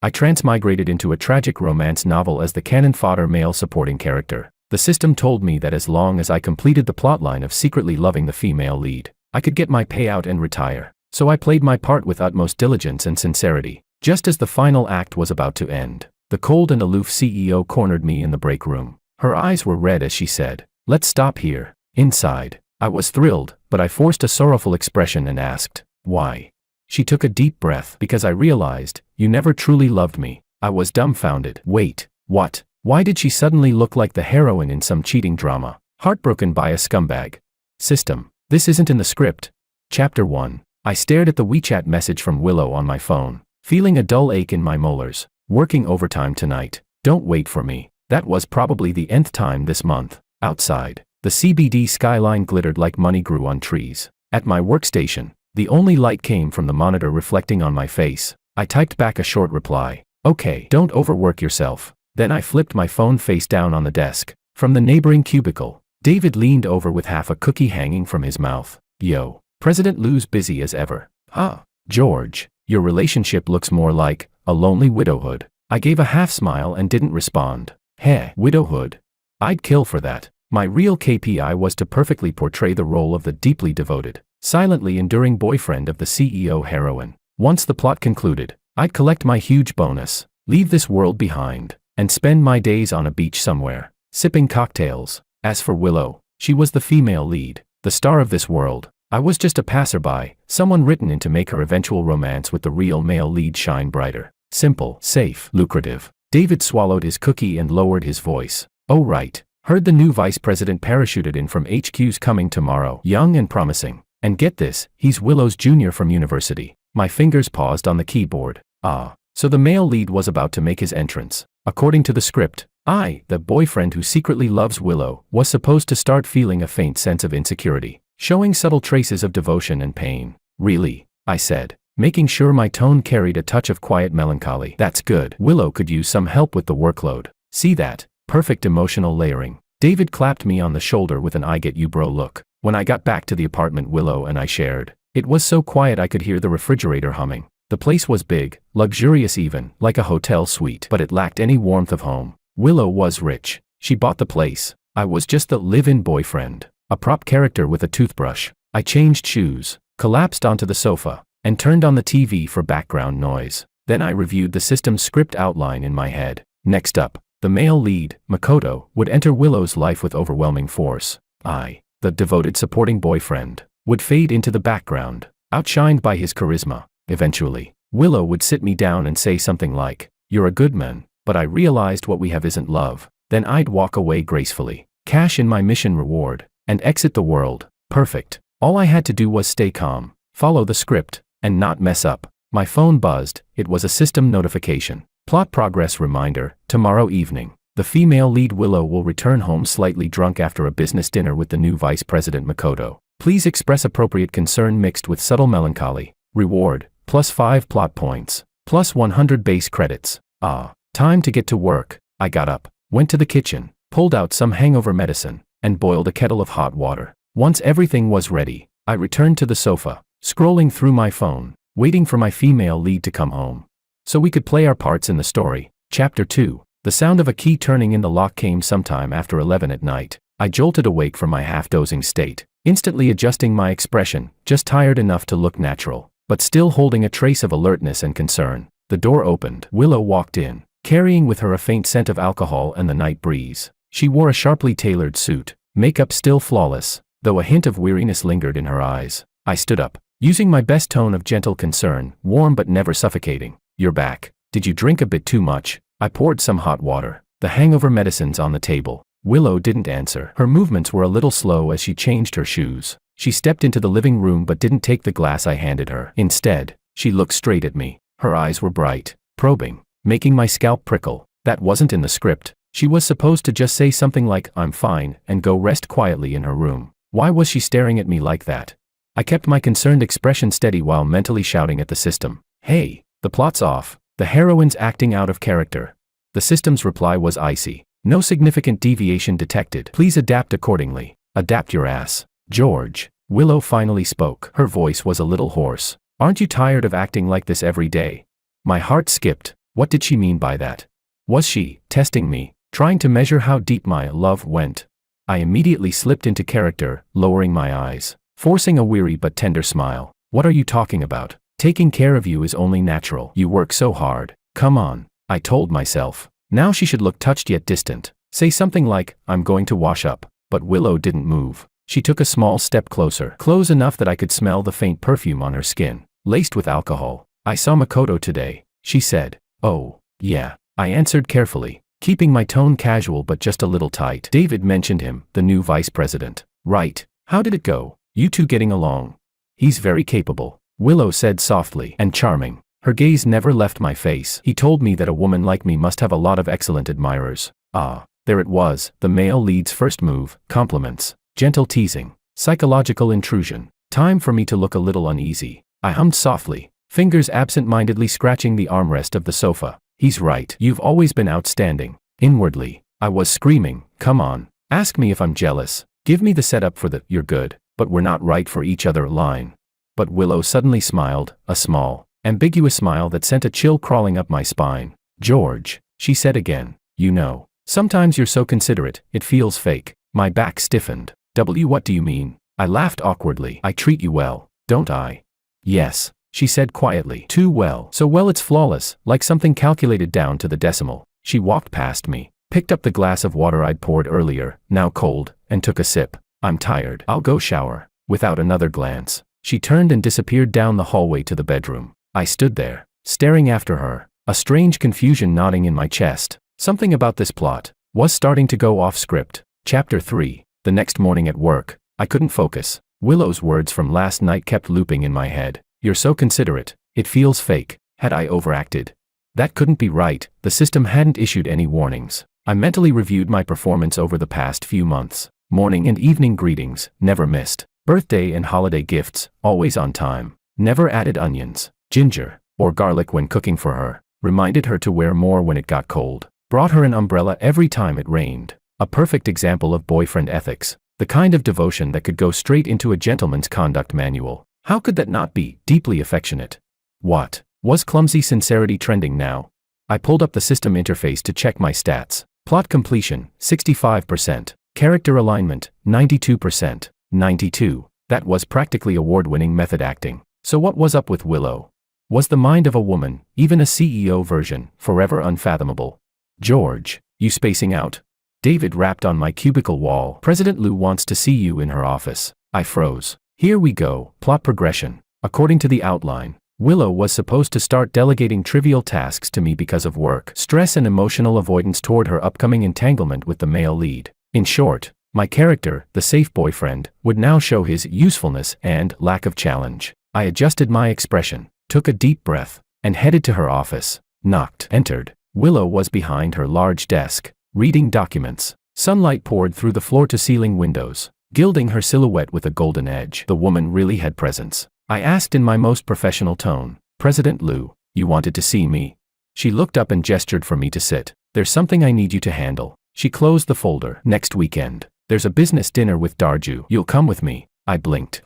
I transmigrated into a tragic romance novel as the cannon fodder male supporting character. The system told me that as long as I completed the plotline of secretly loving the female lead, I could get my payout and retire. So I played my part with utmost diligence and sincerity. Just as the final act was about to end, the cold and aloof CEO cornered me in the break room. Her eyes were red as she said, "Let's stop here." Inside, I was thrilled, but I forced a sorrowful expression and asked, "Why?" She took a deep breath. "Because I realized, you never truly loved me." I was dumbfounded. Wait, what? Why did she suddenly look like the heroine in some cheating drama? Heartbroken by a scumbag. System. This isn't in the script. Chapter 1. I stared at the WeChat message from Willow on my phone, feeling a dull ache in my molars. Working overtime tonight. Don't wait for me. That was probably the nth time this month. Outside, the CBD skyline glittered like money grew on trees. At my workstation, the only light came from the monitor reflecting on my face. I typed back a short reply. "Okay, don't overwork yourself." Then I flipped my phone face down on the desk. From the neighboring cubicle, David leaned over with half a cookie hanging from his mouth. "Yo, President Lou's busy as ever." "Ah, George, your relationship looks more like a lonely widowhood." I gave a half smile and didn't respond. "Heh, widowhood? I'd kill for that." My real KPI was to perfectly portray the role of the deeply devoted, silently enduring boyfriend of the CEO heroine. Once the plot concluded, I'd collect my huge bonus, leave this world behind, and spend my days on a beach somewhere, sipping cocktails. As for Willow, she was the female lead, the star of this world. I was just a passerby, someone written in to make her eventual romance with the real male lead shine brighter. Simple, safe, lucrative. David swallowed his cookie and lowered his voice. "Oh right. Heard the new vice president parachuted in from HQ's coming tomorrow. Young and promising. And get this, he's Willow's junior from university." My fingers paused on the keyboard. Ah, so the male lead was about to make his entrance. According to the script, I, the boyfriend who secretly loves Willow, was supposed to start feeling a faint sense of insecurity, showing subtle traces of devotion and pain. "Really?" I said, making sure my tone carried a touch of quiet melancholy. "That's good. Willow could use some help with the workload. See that? Perfect emotional layering." David clapped me on the shoulder with an "I get you bro" look. When I got back to the apartment Willow and I shared, it was so quiet I could hear the refrigerator humming. The place was big, luxurious even, like a hotel suite, but it lacked any warmth of home. Willow was rich. She bought the place. I was just the live-in boyfriend, a prop character with a toothbrush. I changed shoes, collapsed onto the sofa, and turned on the TV for background noise. Then I reviewed the system's script outline in my head. Next up, the male lead, Makoto, would enter Willow's life with overwhelming force. I, the devoted supporting boyfriend, would fade into the background, outshined by his charisma. Eventually, Willow would sit me down and say something like, "You're a good man, but I realized what we have isn't love." Then I'd walk away gracefully, cash in my mission reward, and exit the world. Perfect. All I had to do was stay calm, follow the script, and not mess up. My phone buzzed. It was a system notification. Plot progress reminder, tomorrow evening. The female lead Willow will return home slightly drunk after a business dinner with the new Vice President Makoto. Please express appropriate concern mixed with subtle melancholy. Reward, +5 plot points, +100 base credits. Ah, time to get to work. I got up, went to the kitchen, pulled out some hangover medicine, and boiled a kettle of hot water. Once everything was ready, I returned to the sofa, scrolling through my phone, waiting for my female lead to come home, so we could play our parts in the story. Chapter 2. The sound of a key turning in the lock came sometime after 11 at night. I jolted awake from my half-dozing state, instantly adjusting my expression, just tired enough to look natural, but still holding a trace of alertness and concern. The door opened. Willow walked in, carrying with her a faint scent of alcohol and the night breeze. She wore a sharply tailored suit, makeup still flawless, though a hint of weariness lingered in her eyes. I stood up, using my best tone of gentle concern, warm but never suffocating. "You're back. Did you drink a bit too much?" I poured some hot water, the hangover medicines on the table. Willow didn't answer. Her movements were a little slow as she changed her shoes. She stepped into the living room but didn't take the glass I handed her. Instead, she looked straight at me. Her eyes were bright, probing, making my scalp prickle. That wasn't in the script. She was supposed to just say something like, "I'm fine," and go rest quietly in her room. Why was she staring at me like that? I kept my concerned expression steady while mentally shouting at the system, "Hey, the plot's off. The heroine's acting out of character." The system's reply was icy. "No significant deviation detected. Please adapt accordingly." "Adapt your ass, George." Willow finally spoke. Her voice was a little hoarse. "Aren't you tired of acting like this every day?" My heart skipped. What did she mean by that? Was she testing me, trying to measure how deep my love went? I immediately slipped into character, lowering my eyes, forcing a weary but tender smile. What are you talking about? Taking care of you is only natural. You work so hard. Come on, I told myself. Now she should look touched yet distant. Say something like, I'm going to wash up. But Willow didn't move. She took a small step closer, close enough that I could smell the faint perfume on her skin, laced with alcohol. I saw Makoto today, she said. Oh, yeah, I answered carefully, keeping my tone casual but just a little tight. David mentioned him, the new vice president. Right. How did it go? You two getting along? He's very capable, Willow said softly, and charming. Her gaze never left my face. He told me that a woman like me must have a lot of excellent admirers. Ah, there it was, the male lead's first move, compliments, gentle teasing, psychological intrusion. Time for me to look a little uneasy. I hummed softly, fingers absent-mindedly scratching the armrest of the sofa. He's right. You've always been outstanding. Inwardly, I was screaming, come on, ask me if I'm jealous. Give me the setup for the, you're good, but we're not right for each other line. But Willow suddenly smiled, a small, ambiguous smile that sent a chill crawling up my spine. George, she said again, you know, sometimes you're so considerate, it feels fake. My back stiffened. What do you mean? I laughed awkwardly. I treat you well, don't I? Yes, she said quietly. Too well. So well it's flawless, like something calculated down to the decimal. She walked past me, picked up the glass of water I'd poured earlier, now cold, and took a sip. I'm tired. I'll go shower. Without another glance, she turned and disappeared down the hallway to the bedroom. I stood there, staring after her, a strange confusion knotting in my chest. Something about this plot was starting to go off script. Chapter 3. The next morning at work, I couldn't focus. Willow's words from last night kept looping in my head. You're so considerate, it feels fake. Had I overacted? That couldn't be right, the system hadn't issued any warnings. I mentally reviewed my performance over the past few months. Morning and evening greetings, never missed. Birthday and holiday gifts, always on time. Never added onions, ginger, or garlic when cooking for her. Reminded her to wear more when it got cold. Brought her an umbrella every time it rained. A perfect example of boyfriend ethics. The kind of devotion that could go straight into a gentleman's conduct manual. How could that not be deeply affectionate? What? Was clumsy sincerity trending now? I pulled up the system interface to check my stats. Plot completion, 65%. Character alignment, 92%. 92. That was practically award-winning method acting. So what was up with Willow? Was the mind of a woman, even a CEO version, forever unfathomable? George, you spacing out? David rapped on my cubicle wall. President Liu wants to see you in her office. I froze. Here we go. Plot progression. According to the outline, Willow was supposed to start delegating trivial tasks to me because of work stress and emotional avoidance toward her upcoming entanglement with the male lead. In short, my character, the safe boyfriend, would now show his usefulness and lack of challenge. I adjusted my expression, took a deep breath, and headed to her office. Knocked. Entered. Willow was behind her large desk, reading documents. Sunlight poured through the floor-to-ceiling windows, gilding her silhouette with a golden edge. The woman really had presence. I asked in my most professional tone, President Liu, you wanted to see me? She looked up and gestured for me to sit. There's something I need you to handle. She closed the folder. Next weekend, there's a business dinner with Darju. You'll come with me. I blinked.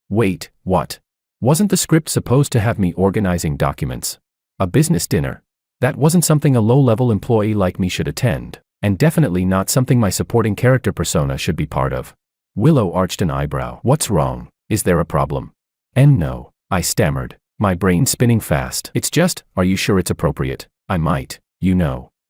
Wait, what? Wasn't the script supposed to have me organizing documents? A business dinner? That wasn't something a low-level employee like me should attend, and definitely not something my supporting character persona should be part of. Willow arched an eyebrow. What's wrong? Is there a problem? No, I stammered, my brain spinning fast. It's just, are you sure it's appropriate? I might,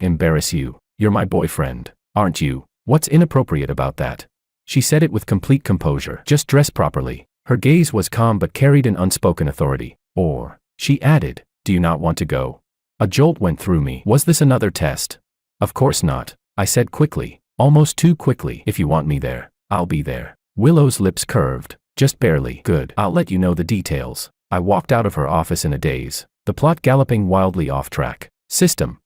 embarrass you. You're my boyfriend, aren't you? What's inappropriate about that? She said it with complete composure. Just dress properly. Her gaze was calm but carried an unspoken authority. Or, she added, do you not want to go? A jolt went through me. Was this another test? Of course not, I said quickly, almost too quickly. If you want me there, I'll be there. Willow's lips curved, just barely. Good, I'll let you know the details. I walked out of her office in a daze, the plot galloping wildly off track. System,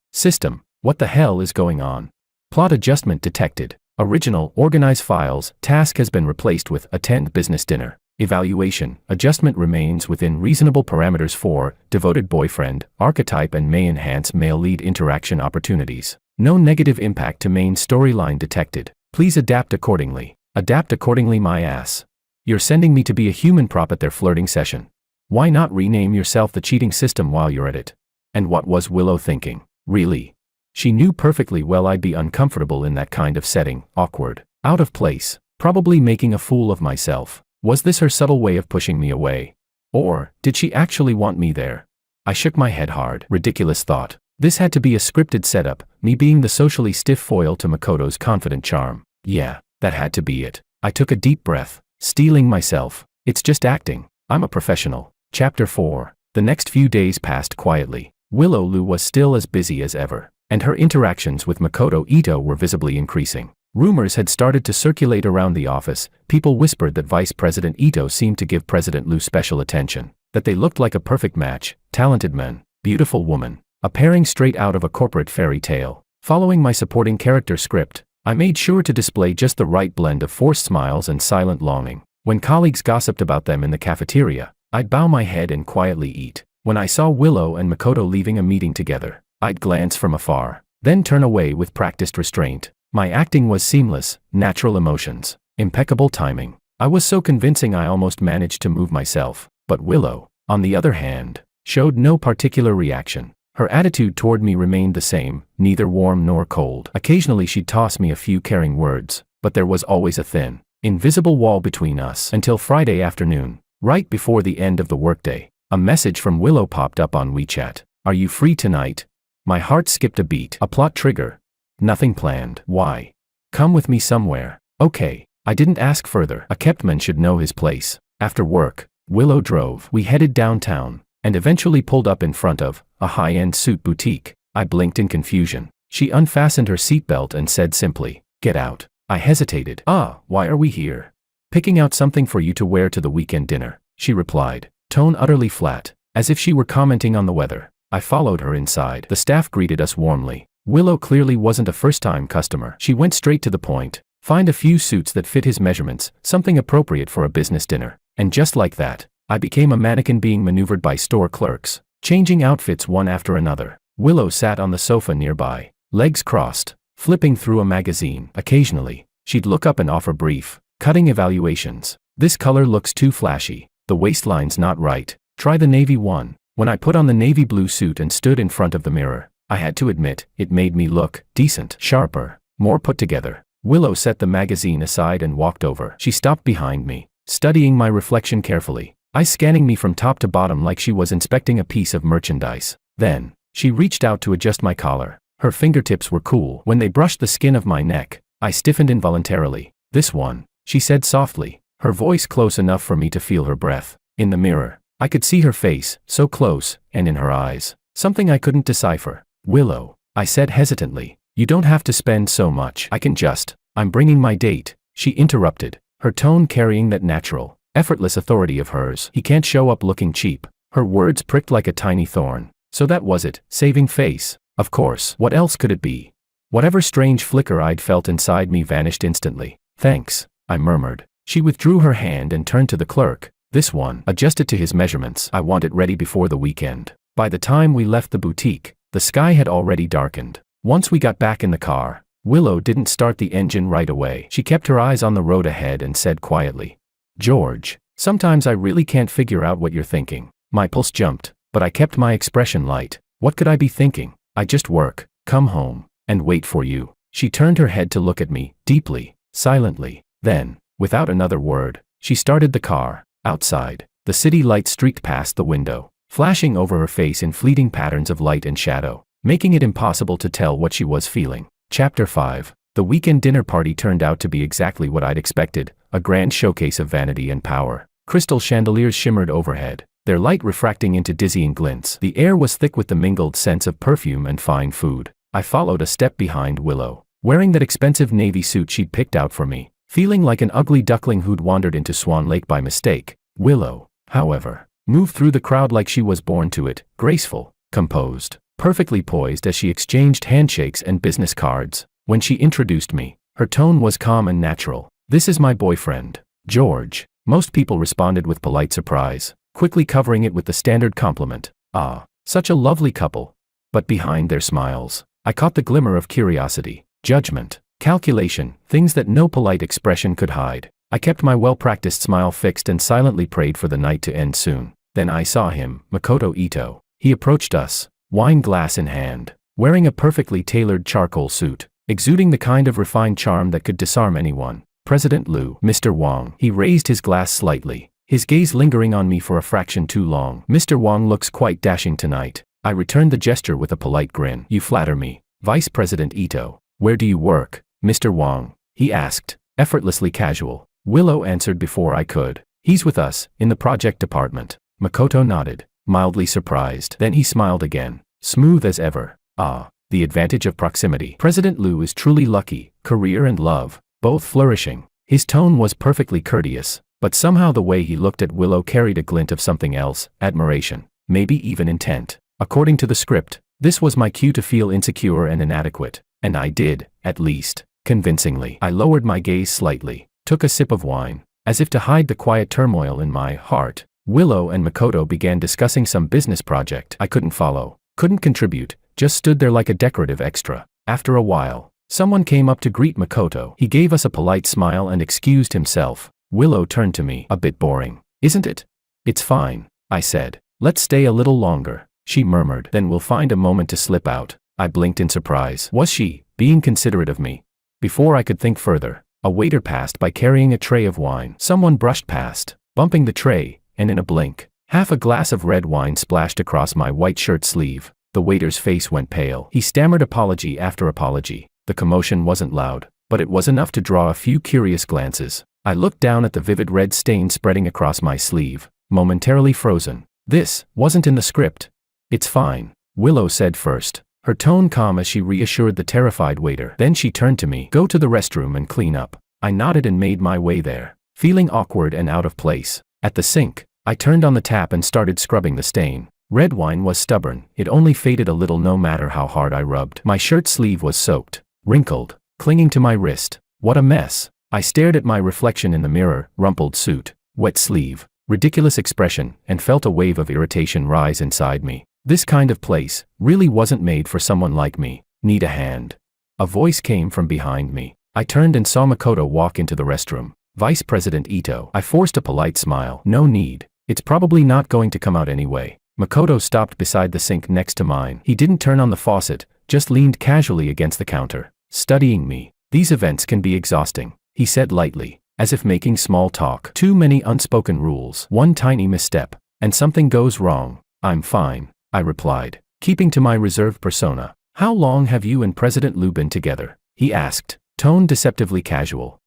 what the hell is going on? Plot adjustment detected. Original, organize files, task has been replaced with attend business dinner. Evaluation, adjustment remains within reasonable parameters for devoted boyfriend, archetype and may enhance male lead interaction opportunities. No negative impact to main storyline detected. Please adapt accordingly. Adapt accordingly my ass. You're sending me to be a human prop at their flirting session. Why not rename yourself the cheating system while you're at it? And what was Willow thinking? Really? She knew perfectly well I'd be uncomfortable in that kind of setting, awkward, out of place, probably making a fool of myself. Was this her subtle way of pushing me away? Or did she actually want me there? I shook my head hard. Ridiculous thought. This had to be a scripted setup, me being the socially stiff foil to Makoto's confident charm. Yeah, that had to be it. I took a deep breath, steeling myself. It's just acting. I'm a professional. Chapter 4. The next few days passed quietly. Willow was still as busy as ever, and her interactions with Makoto Ito were visibly increasing. Rumors had started to circulate around the office. People whispered that Vice President Ito seemed to give President Liu special attention, that they looked like a perfect match, talented men, beautiful woman, a pairing straight out of a corporate fairy tale. Following my supporting character script, I made sure to display just the right blend of forced smiles and silent longing. When colleagues gossiped about them in the cafeteria, I'd bow my head and quietly eat. When I saw Willow and Makoto leaving a meeting together, I'd glance from afar, then turn away with practiced restraint. My acting was seamless, natural emotions, impeccable timing. I was so convincing I almost managed to move myself. But Willow, on the other hand, showed no particular reaction. Her attitude toward me remained the same, neither warm nor cold. Occasionally she'd toss me a few caring words, but there was always a thin, invisible wall between us. Until Friday afternoon, right before the end of the workday, a message from Willow popped up on WeChat. Are you free tonight? My heart skipped a beat. A plot trigger. Nothing planned. Why? Come with me somewhere. Okay. I didn't ask further. A kept man should know his place. After work, Willow drove. We headed downtown, and eventually pulled up in front of a high-end suit boutique. I blinked in confusion. She unfastened her seatbelt and said simply, "Get out." I hesitated. Why are we here? Picking out something for you to wear to the weekend dinner, she replied, tone utterly flat, as if she were commenting on the weather. I followed her inside. The staff greeted us warmly. Willow clearly wasn't a first-time customer. She went straight to the point. Find a few suits that fit his measurements, something appropriate for a business dinner. And just like that, I became a mannequin being maneuvered by store clerks, changing outfits one after another. Willow sat on the sofa nearby, legs crossed, flipping through a magazine. Occasionally, she'd look up and offer brief, cutting evaluations. This color looks too flashy. The waistline's not right. Try the navy one. When I put on the navy blue suit and stood in front of the mirror, I had to admit, it made me look decent, sharper, more put together. Willow set the magazine aside and walked over. She stopped behind me, studying my reflection carefully, eyes scanning me from top to bottom like she was inspecting a piece of merchandise. Then, she reached out to adjust my collar. Her fingertips were cool. When they brushed the skin of my neck, I stiffened involuntarily. This one, she said softly, her voice close enough for me to feel her breath. In the mirror, I could see her face, so close, and in her eyes, something I couldn't decipher. Willow, I said hesitantly, you don't have to spend so much. I'm bringing my date, she interrupted, her tone carrying that natural, effortless authority of hers. He can't show up looking cheap. Her words pricked like a tiny thorn. So that was it, saving face. Of course, what else could it be? Whatever strange flicker I'd felt inside me vanished instantly. Thanks, I murmured. She withdrew her hand and turned to the clerk. This one, adjusted to his measurements. I want it ready before the weekend. By the time we left the boutique, the sky had already darkened. Once we got back in the car, Willow didn't start the engine right away. She kept her eyes on the road ahead and said quietly, George, sometimes I really can't figure out what you're thinking. My pulse jumped, but I kept my expression light. What could I be thinking? I just work, come home, and wait for you. She turned her head to look at me, deeply, silently. Then, without another word, she started the car. Outside, the city lights streaked past the window, flashing over her face in fleeting patterns of light and shadow, making it impossible to tell what she was feeling. Chapter 5. The weekend dinner party turned out to be exactly what I'd expected, a grand showcase of vanity and power. Crystal chandeliers shimmered overhead, their light refracting into dizzying glints. The air was thick with the mingled scents of perfume and fine food. I followed a step behind Willow, wearing that expensive navy suit she'd picked out for me, feeling like an ugly duckling who'd wandered into Swan Lake by mistake. Willow, however, moved through the crowd like she was born to it, graceful, composed, perfectly poised as she exchanged handshakes and business cards. When she introduced me, her tone was calm and natural. This is my boyfriend, George. Most people responded with polite surprise, quickly covering it with the standard compliment. Ah, such a lovely couple. But behind their smiles, I caught the glimmer of curiosity, judgment, calculation, things that no polite expression could hide. I kept my well-practiced smile fixed and silently prayed for the night to end soon. Then I saw him, Makoto Ito. He approached us, wine glass in hand, wearing a perfectly tailored charcoal suit, exuding the kind of refined charm that could disarm anyone. President Liu. Mr. Wang. He raised his glass slightly, his gaze lingering on me for a fraction too long. Mr. Wang looks quite dashing tonight. I returned the gesture with a polite grin. You flatter me. Vice President Ito. Where do you work, Mr. Wang? He asked, effortlessly casual. Willow answered before I could. He's with us, in the project department. Makoto nodded, mildly surprised. Then he smiled again, smooth as ever. Ah, the advantage of proximity. President Liu is truly lucky, career and love, both flourishing. His tone was perfectly courteous, but somehow the way he looked at Willow carried a glint of something else, admiration, maybe even intent. According to the script, this was my cue to feel insecure and inadequate, and I did, at least, convincingly. I lowered my gaze slightly, took a sip of wine, as if to hide the quiet turmoil in my heart. Willow and Makoto began discussing some business project I couldn't follow, couldn't contribute, just stood there like a decorative extra. After a while, someone came up to greet Makoto. He gave us a polite smile and excused himself. Willow turned to me. A bit boring, isn't it? It's fine, I said. Let's stay a little longer, she murmured. Then we'll find a moment to slip out. I blinked in surprise. Was she being considerate of me? Before I could think further, a waiter passed by carrying a tray of wine. Someone brushed past, bumping the tray, and in a blink, half a glass of red wine splashed across my white shirt sleeve. The waiter's face went pale. He stammered apology after apology. The commotion wasn't loud, but it was enough to draw a few curious glances. I looked down at the vivid red stain spreading across my sleeve, momentarily frozen. This wasn't in the script. It's fine, Willow said first, her tone calm as she reassured the terrified waiter. Then she turned to me. Go to the restroom and clean up. I nodded and made my way there, feeling awkward and out of place. At the sink, I turned on the tap and started scrubbing the stain. Red wine was stubborn. It only faded a little no matter how hard I rubbed. My shirt sleeve was soaked, wrinkled, clinging to my wrist. What a mess. I stared at my reflection in the mirror, rumpled suit, wet sleeve, ridiculous expression, and felt a wave of irritation rise inside me. This kind of place really wasn't made for someone like me. Need a hand. A voice came from behind me. I turned and saw Makoto walk into the restroom. Vice President Ito. I forced a polite smile. No need. It's probably not going to come out anyway. Makoto stopped beside the sink next to mine. He didn't turn on the faucet, just leaned casually against the counter, studying me. These events can be exhausting, he said lightly, as if making small talk. Too many unspoken rules. One tiny misstep, and something goes wrong. I'm fine, I replied, keeping to my reserved persona. How long have you and President Liu been together? He asked, tone deceptively casual.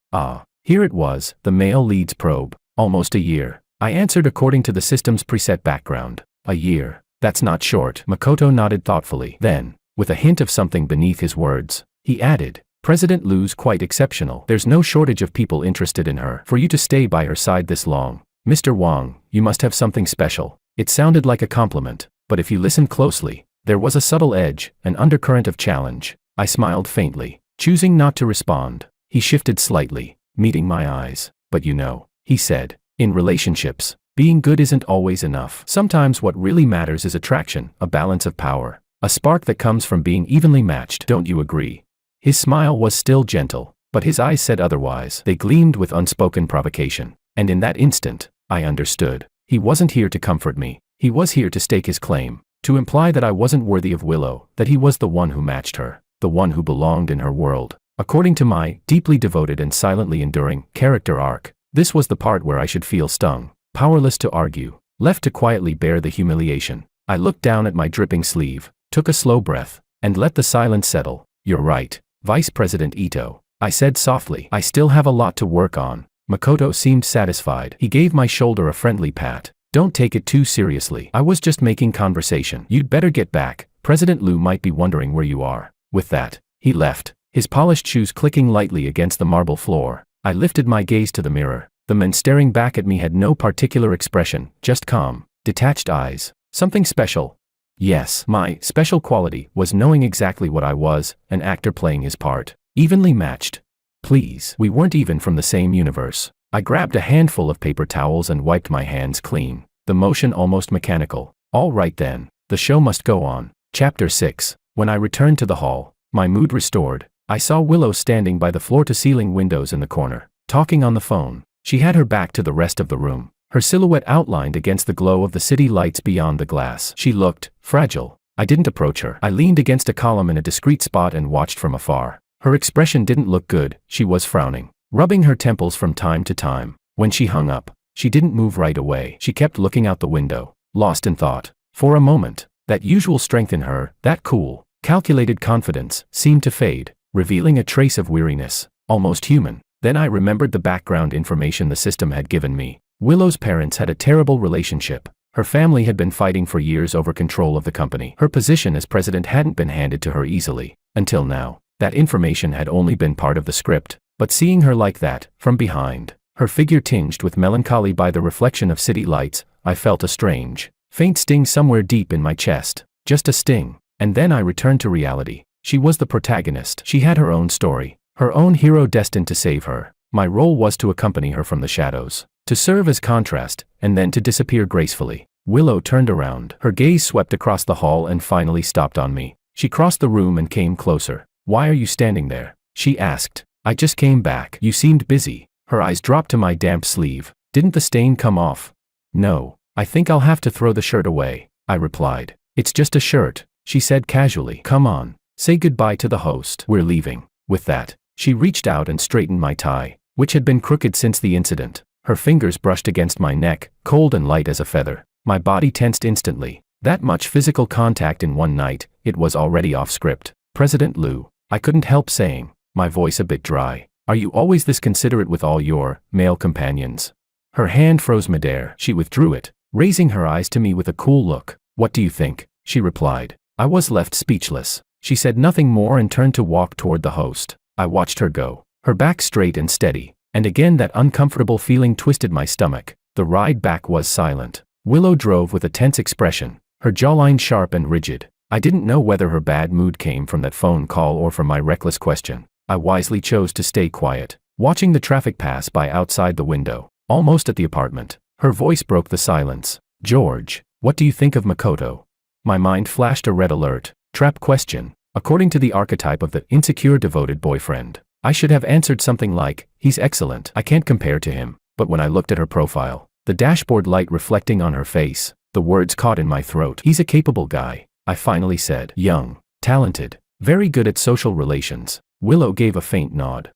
Here it was, the male lead's probe. Almost a year. I answered according to the system's preset background. A year. That's not short. Makoto nodded thoughtfully. Then, with a hint of something beneath his words, he added, President Liu's quite exceptional. There's no shortage of people interested in her. For you to stay by her side this long, Mr. Wang, you must have something special. It sounded like a compliment, but if you listened closely, there was a subtle edge, an undercurrent of challenge. I smiled faintly, choosing not to respond. He shifted slightly, meeting my eyes. But you know, he said, in relationships, being good isn't always enough. Sometimes what really matters is attraction, a balance of power, a spark that comes from being evenly matched. Don't you agree? His smile was still gentle, but his eyes said otherwise. They gleamed with unspoken provocation. And in that instant, I understood. He wasn't here to comfort me. He was here to stake his claim, to imply that I wasn't worthy of Willow, that he was the one who matched her, the one who belonged in her world. According to my deeply devoted and silently enduring character arc, this was the part where I should feel stung, powerless to argue, left to quietly bear the humiliation. I looked down at my dripping sleeve, took a slow breath, and let the silence settle. You're right, Vice President Ito, I said softly. I still have a lot to work on. Makoto seemed satisfied. He gave my shoulder a friendly pat. Don't take it too seriously. I was just making conversation. You'd better get back. President Liu might be wondering where you are. With that, he left, his polished shoes clicking lightly against the marble floor. I lifted my gaze to the mirror. The man staring back at me had no particular expression, just calm, detached eyes. Something special. Yes, my special quality was knowing exactly what I was, an actor playing his part, evenly matched. Please, we weren't even from the same universe. I grabbed a handful of paper towels and wiped my hands clean, the motion almost mechanical. All right then, the show must go on. Chapter 6. When I returned to the hall, my mood restored, I saw Willow standing by the floor-to-ceiling windows in the corner, talking on the phone. She had her back to the rest of the room, her silhouette outlined against the glow of the city lights beyond the glass. She looked fragile, I didn't approach her. I leaned against a column in a discreet spot and watched from afar. Her expression didn't look good, she was frowning, rubbing her temples from time to time. When she hung up, she didn't move right away. She kept looking out the window, lost in thought. For a moment, that usual strength in her, that cool, calculated confidence, seemed to fade, revealing a trace of weariness, almost human. Then I remembered the background information the system had given me. Willow's parents had a terrible relationship. Her family had been fighting for years over control of the company. Her position as president hadn't been handed to her easily. Until now, that information had only been part of the script. But seeing her like that, from behind, her figure tinged with melancholy by the reflection of city lights, I felt a strange, faint sting somewhere deep in my chest. Just a sting. And then I returned to reality. She was the protagonist. She had her own story, her own hero destined to save her. My role was to accompany her from the shadows, to serve as contrast, and then to disappear gracefully. Willow turned around. Her gaze swept across the hall and finally stopped on me. She crossed the room and came closer. "Why are you standing there?" she asked. "I just came back. You seemed busy." Her eyes dropped to my damp sleeve. "Didn't the stain come off?" "No. I think I'll have to throw the shirt away," I replied. "It's just a shirt," she said casually. "Come on. Say goodbye to the host. We're leaving." With that, she reached out and straightened my tie, which had been crooked since the incident. Her fingers brushed against my neck, cold and light as a feather. My body tensed instantly. That much physical contact in one night, it was already off script. "President Liu," I couldn't help saying, my voice a bit dry. "Are you always this considerate with all your male companions?" Her hand froze midair. She withdrew it, raising her eyes to me with a cool look. "What do you think?" she replied. I was left speechless. She said nothing more and turned to walk toward the host. I watched her go, her back straight and steady, and again that uncomfortable feeling twisted my stomach. The ride back was silent. Willow drove with a tense expression, her jawline sharp and rigid. I didn't know whether her bad mood came from that phone call or from my reckless question. I wisely chose to stay quiet, watching the traffic pass by outside the window. Almost at the apartment, her voice broke the silence. "George, what do you think of Makoto?" My mind flashed a red alert. Trap question. According to the archetype of the insecure devoted boyfriend, I should have answered something like, "He's excellent. I can't compare to him." But when I looked at her profile, the dashboard light reflecting on her face, the words caught in my throat. "He's a capable guy," I finally said. "Young, talented, very good at social relations." Willow gave a faint nod.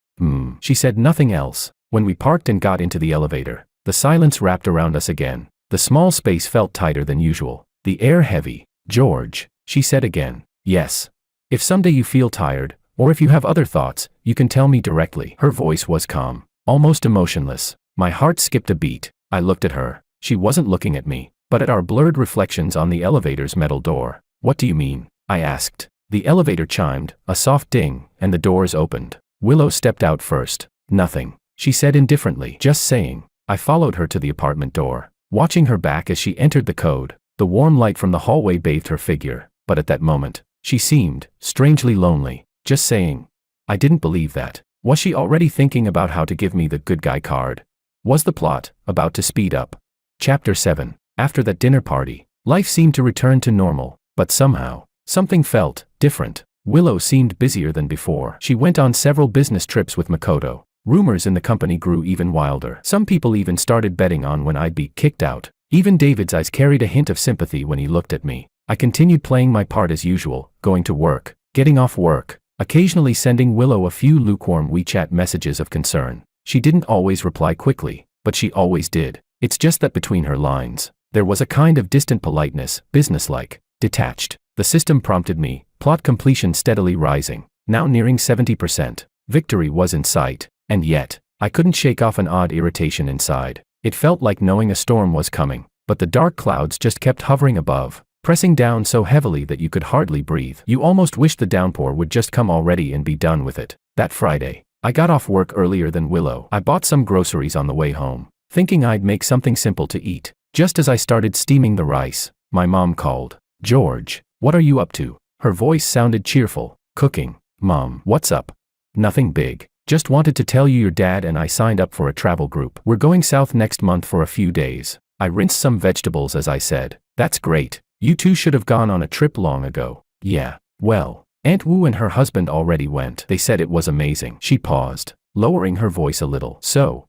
She said nothing else. When we parked and got into the elevator, the silence wrapped around us again. The small space felt tighter than usual, the air heavy. "George," she said again. "Yes. If someday you feel tired, or if you have other thoughts, you can tell me directly." Her voice was calm, almost emotionless. My heart skipped a beat. I looked at her. She wasn't looking at me, but at our blurred reflections on the elevator's metal door. "What do you mean?" I asked. The elevator chimed, a soft ding, and the doors opened. Willow stepped out first. "Nothing," she said indifferently. "Just saying." I followed her to the apartment door, watching her back as she entered the code. The warm light from the hallway bathed her figure, but at that moment, she seemed strangely lonely. Just saying. I didn't believe that. Was she already thinking about how to give me the good guy card? Was the plot about to speed up? Chapter 7. After that dinner party, life seemed to return to normal, but somehow, something felt different. Willow seemed busier than before. She went on several business trips with Makoto. Rumors in the company grew even wilder. Some people even started betting on when I'd be kicked out. Even David's eyes carried a hint of sympathy when he looked at me. I continued playing my part as usual, going to work, getting off work, occasionally sending Willow a few lukewarm WeChat messages of concern. She didn't always reply quickly, but she always did. It's just that between her lines, there was a kind of distant politeness, businesslike, detached. The system prompted me, plot completion steadily rising, now nearing 70%. Victory was in sight, and yet, I couldn't shake off an odd irritation inside. It felt like knowing a storm was coming, but the dark clouds just kept hovering above, pressing down so heavily that you could hardly breathe. You almost wished the downpour would just come already and be done with it. That Friday, I got off work earlier than Willow. I bought some groceries on the way home, thinking I'd make something simple to eat. Just as I started steaming the rice, my mom called. "George, what are you up to?" Her voice sounded cheerful. "Cooking." "Mom, what's up?" "Nothing big. Just wanted to tell you your dad and I signed up for a travel group. We're going south next month for a few days." I rinsed some vegetables as I said. "That's great. You two should have gone on a trip long ago." "Yeah. Well, Aunt Wu and her husband already went. They said it was amazing." She paused, lowering her voice a little. "So,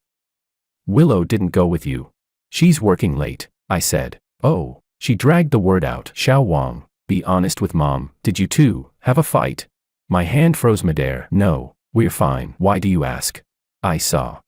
Willow didn't go with you?" "She's working late," I said. "Oh." She dragged the word out. "Xiao Wang, Be honest with Mom, did you two have a fight? My hand froze midair. No, we're fine. Why do you ask? I saw,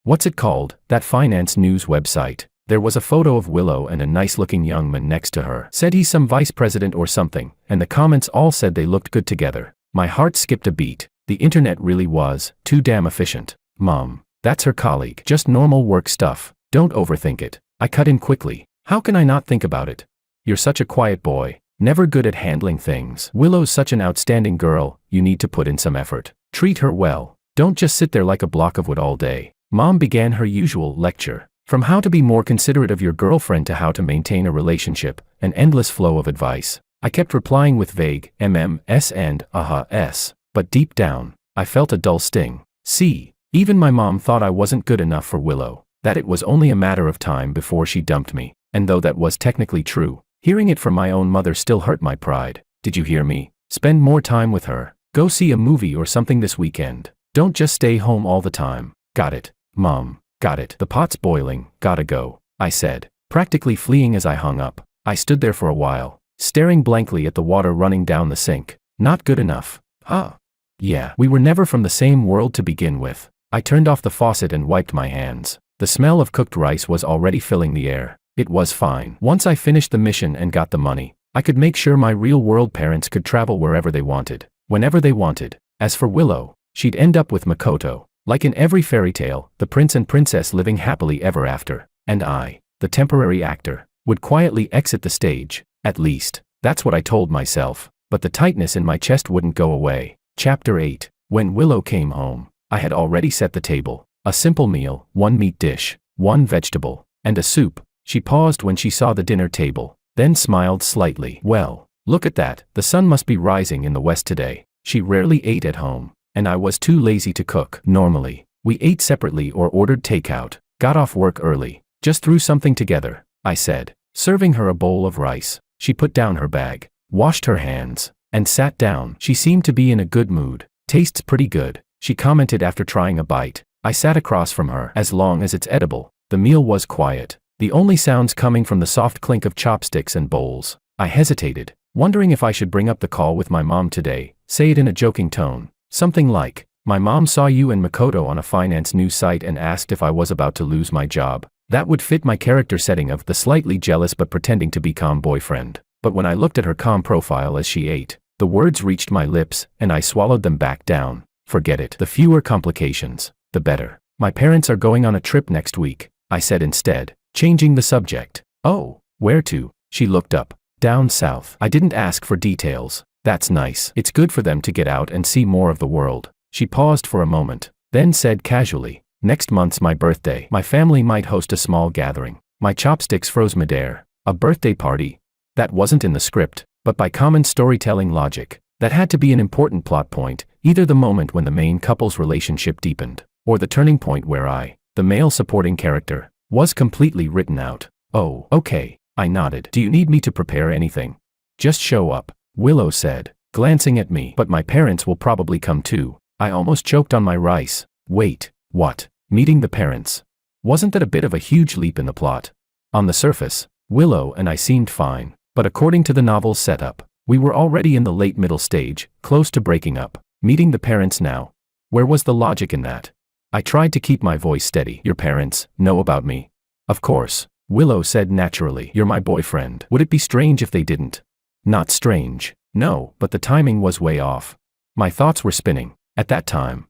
what's it called, that finance news website. There was a photo of Willow and a nice-looking young man next to her. Said he's some vice president or something, and the comments all said they looked good together. My heart skipped a beat. The internet really was too damn efficient. Mom, that's her colleague. Just normal work stuff. Don't overthink it. I cut in quickly. How can I not think about it? You're such a quiet boy, never good at handling things. Willow's such an outstanding girl, you need to put in some effort. Treat her well. Don't just sit there like a block of wood all day. Mom began her usual lecture. From how to be more considerate of your girlfriend to how to maintain a relationship, an endless flow of advice. I kept replying with vague MMS and s, but deep down, I felt a dull sting. See, even my mom thought I wasn't good enough for Willow, that it was only a matter of time before she dumped me, and though that was technically true, hearing it from my own mother still hurt my pride. Did you hear me? Spend more time with her. Go see a movie or something this weekend. Don't just stay home all the time. Got it, Mom. Got it. The pot's boiling, gotta go, I said, practically fleeing as I hung up. I stood there for a while, staring blankly at the water running down the sink. Not good enough. Yeah, we were never from the same world to begin with. I turned off the faucet and wiped my hands. The smell of cooked rice was already filling the air. It was fine. Once I finished the mission and got the money, I could make sure my real-world parents could travel wherever they wanted, whenever they wanted. As for Willow, she'd end up with Makoto. Like in every fairy tale, the prince and princess living happily ever after, and I, the temporary actor, would quietly exit the stage. At least, that's what I told myself, but the tightness in my chest wouldn't go away. Chapter 8. When Willow came home, I had already set the table. A simple meal, 1 meat dish, 1 vegetable, and a soup. She paused when she saw the dinner table, then smiled slightly. Well, look at that, the sun must be rising in the west today. She rarely ate at home, and I was too lazy to cook. Normally, we ate separately or ordered takeout. Got off work early, just threw something together, I said, serving her a bowl of rice. She put down her bag, washed her hands, and sat down. She seemed to be in a good mood. Tastes pretty good, she commented after trying a bite. I sat across from her. As long as it's edible. The meal was quiet, the only sounds coming from the soft clink of chopsticks and bowls. I hesitated, wondering if I should bring up the call with my mom today, say it in a joking tone. Something like, my mom saw you and Makoto on a finance news site and asked if I was about to lose my job. That would fit my character setting of the slightly jealous but pretending to be calm boyfriend. But when I looked at her calm profile as she ate, the words reached my lips and I swallowed them back down. Forget it. The fewer complications, the better. My parents are going on a trip next week, I said instead, changing the subject. Oh, where to? She looked up. Down south. I didn't ask for details. That's nice. It's good for them to get out and see more of the world. She paused for a moment, then said casually, next month's my birthday. My family might host a small gathering. My chopsticks froze midair. A birthday party? That wasn't in the script, but by common storytelling logic, that had to be an important plot point, either the moment when the main couple's relationship deepened, or the turning point where I, the male supporting character, was completely written out. Oh, okay, I nodded. Do you need me to prepare anything? Just show up, Willow said, glancing at me. But my parents will probably come too. I almost choked on my rice. Wait, what? Meeting the parents? Wasn't that a bit of a huge leap in the plot? On the surface, Willow and I seemed fine, but according to the novel's setup, we were already in the late middle stage, close to breaking up. Meeting the parents now? Where was the logic in that? I tried to keep my voice steady. Your parents know about me? Of course, Willow said naturally. You're my boyfriend. Would it be strange if they didn't? Not strange, no, but the timing was way off. My thoughts were spinning. At that time,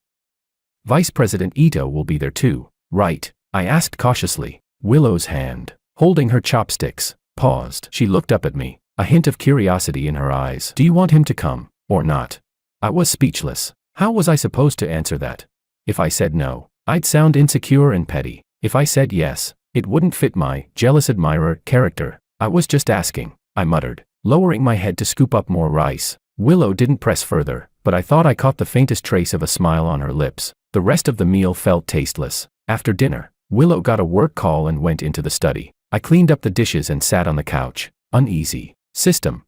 Vice President Ito will be there too, right? I asked cautiously. Willow's hand, holding her chopsticks, paused. She looked up at me, a hint of curiosity in her eyes. Do you want him to come, or not? I was speechless. How was I supposed to answer that? If I said no, I'd sound insecure and petty. If I said yes, it wouldn't fit my jealous admirer character. I was just asking, I muttered, lowering my head to scoop up more rice. Willow didn't press further, but I thought I caught the faintest trace of a smile on her lips. The rest of the meal felt tasteless. After dinner, Willow got a work call and went into the study. I cleaned up the dishes and sat on the couch, uneasy. System,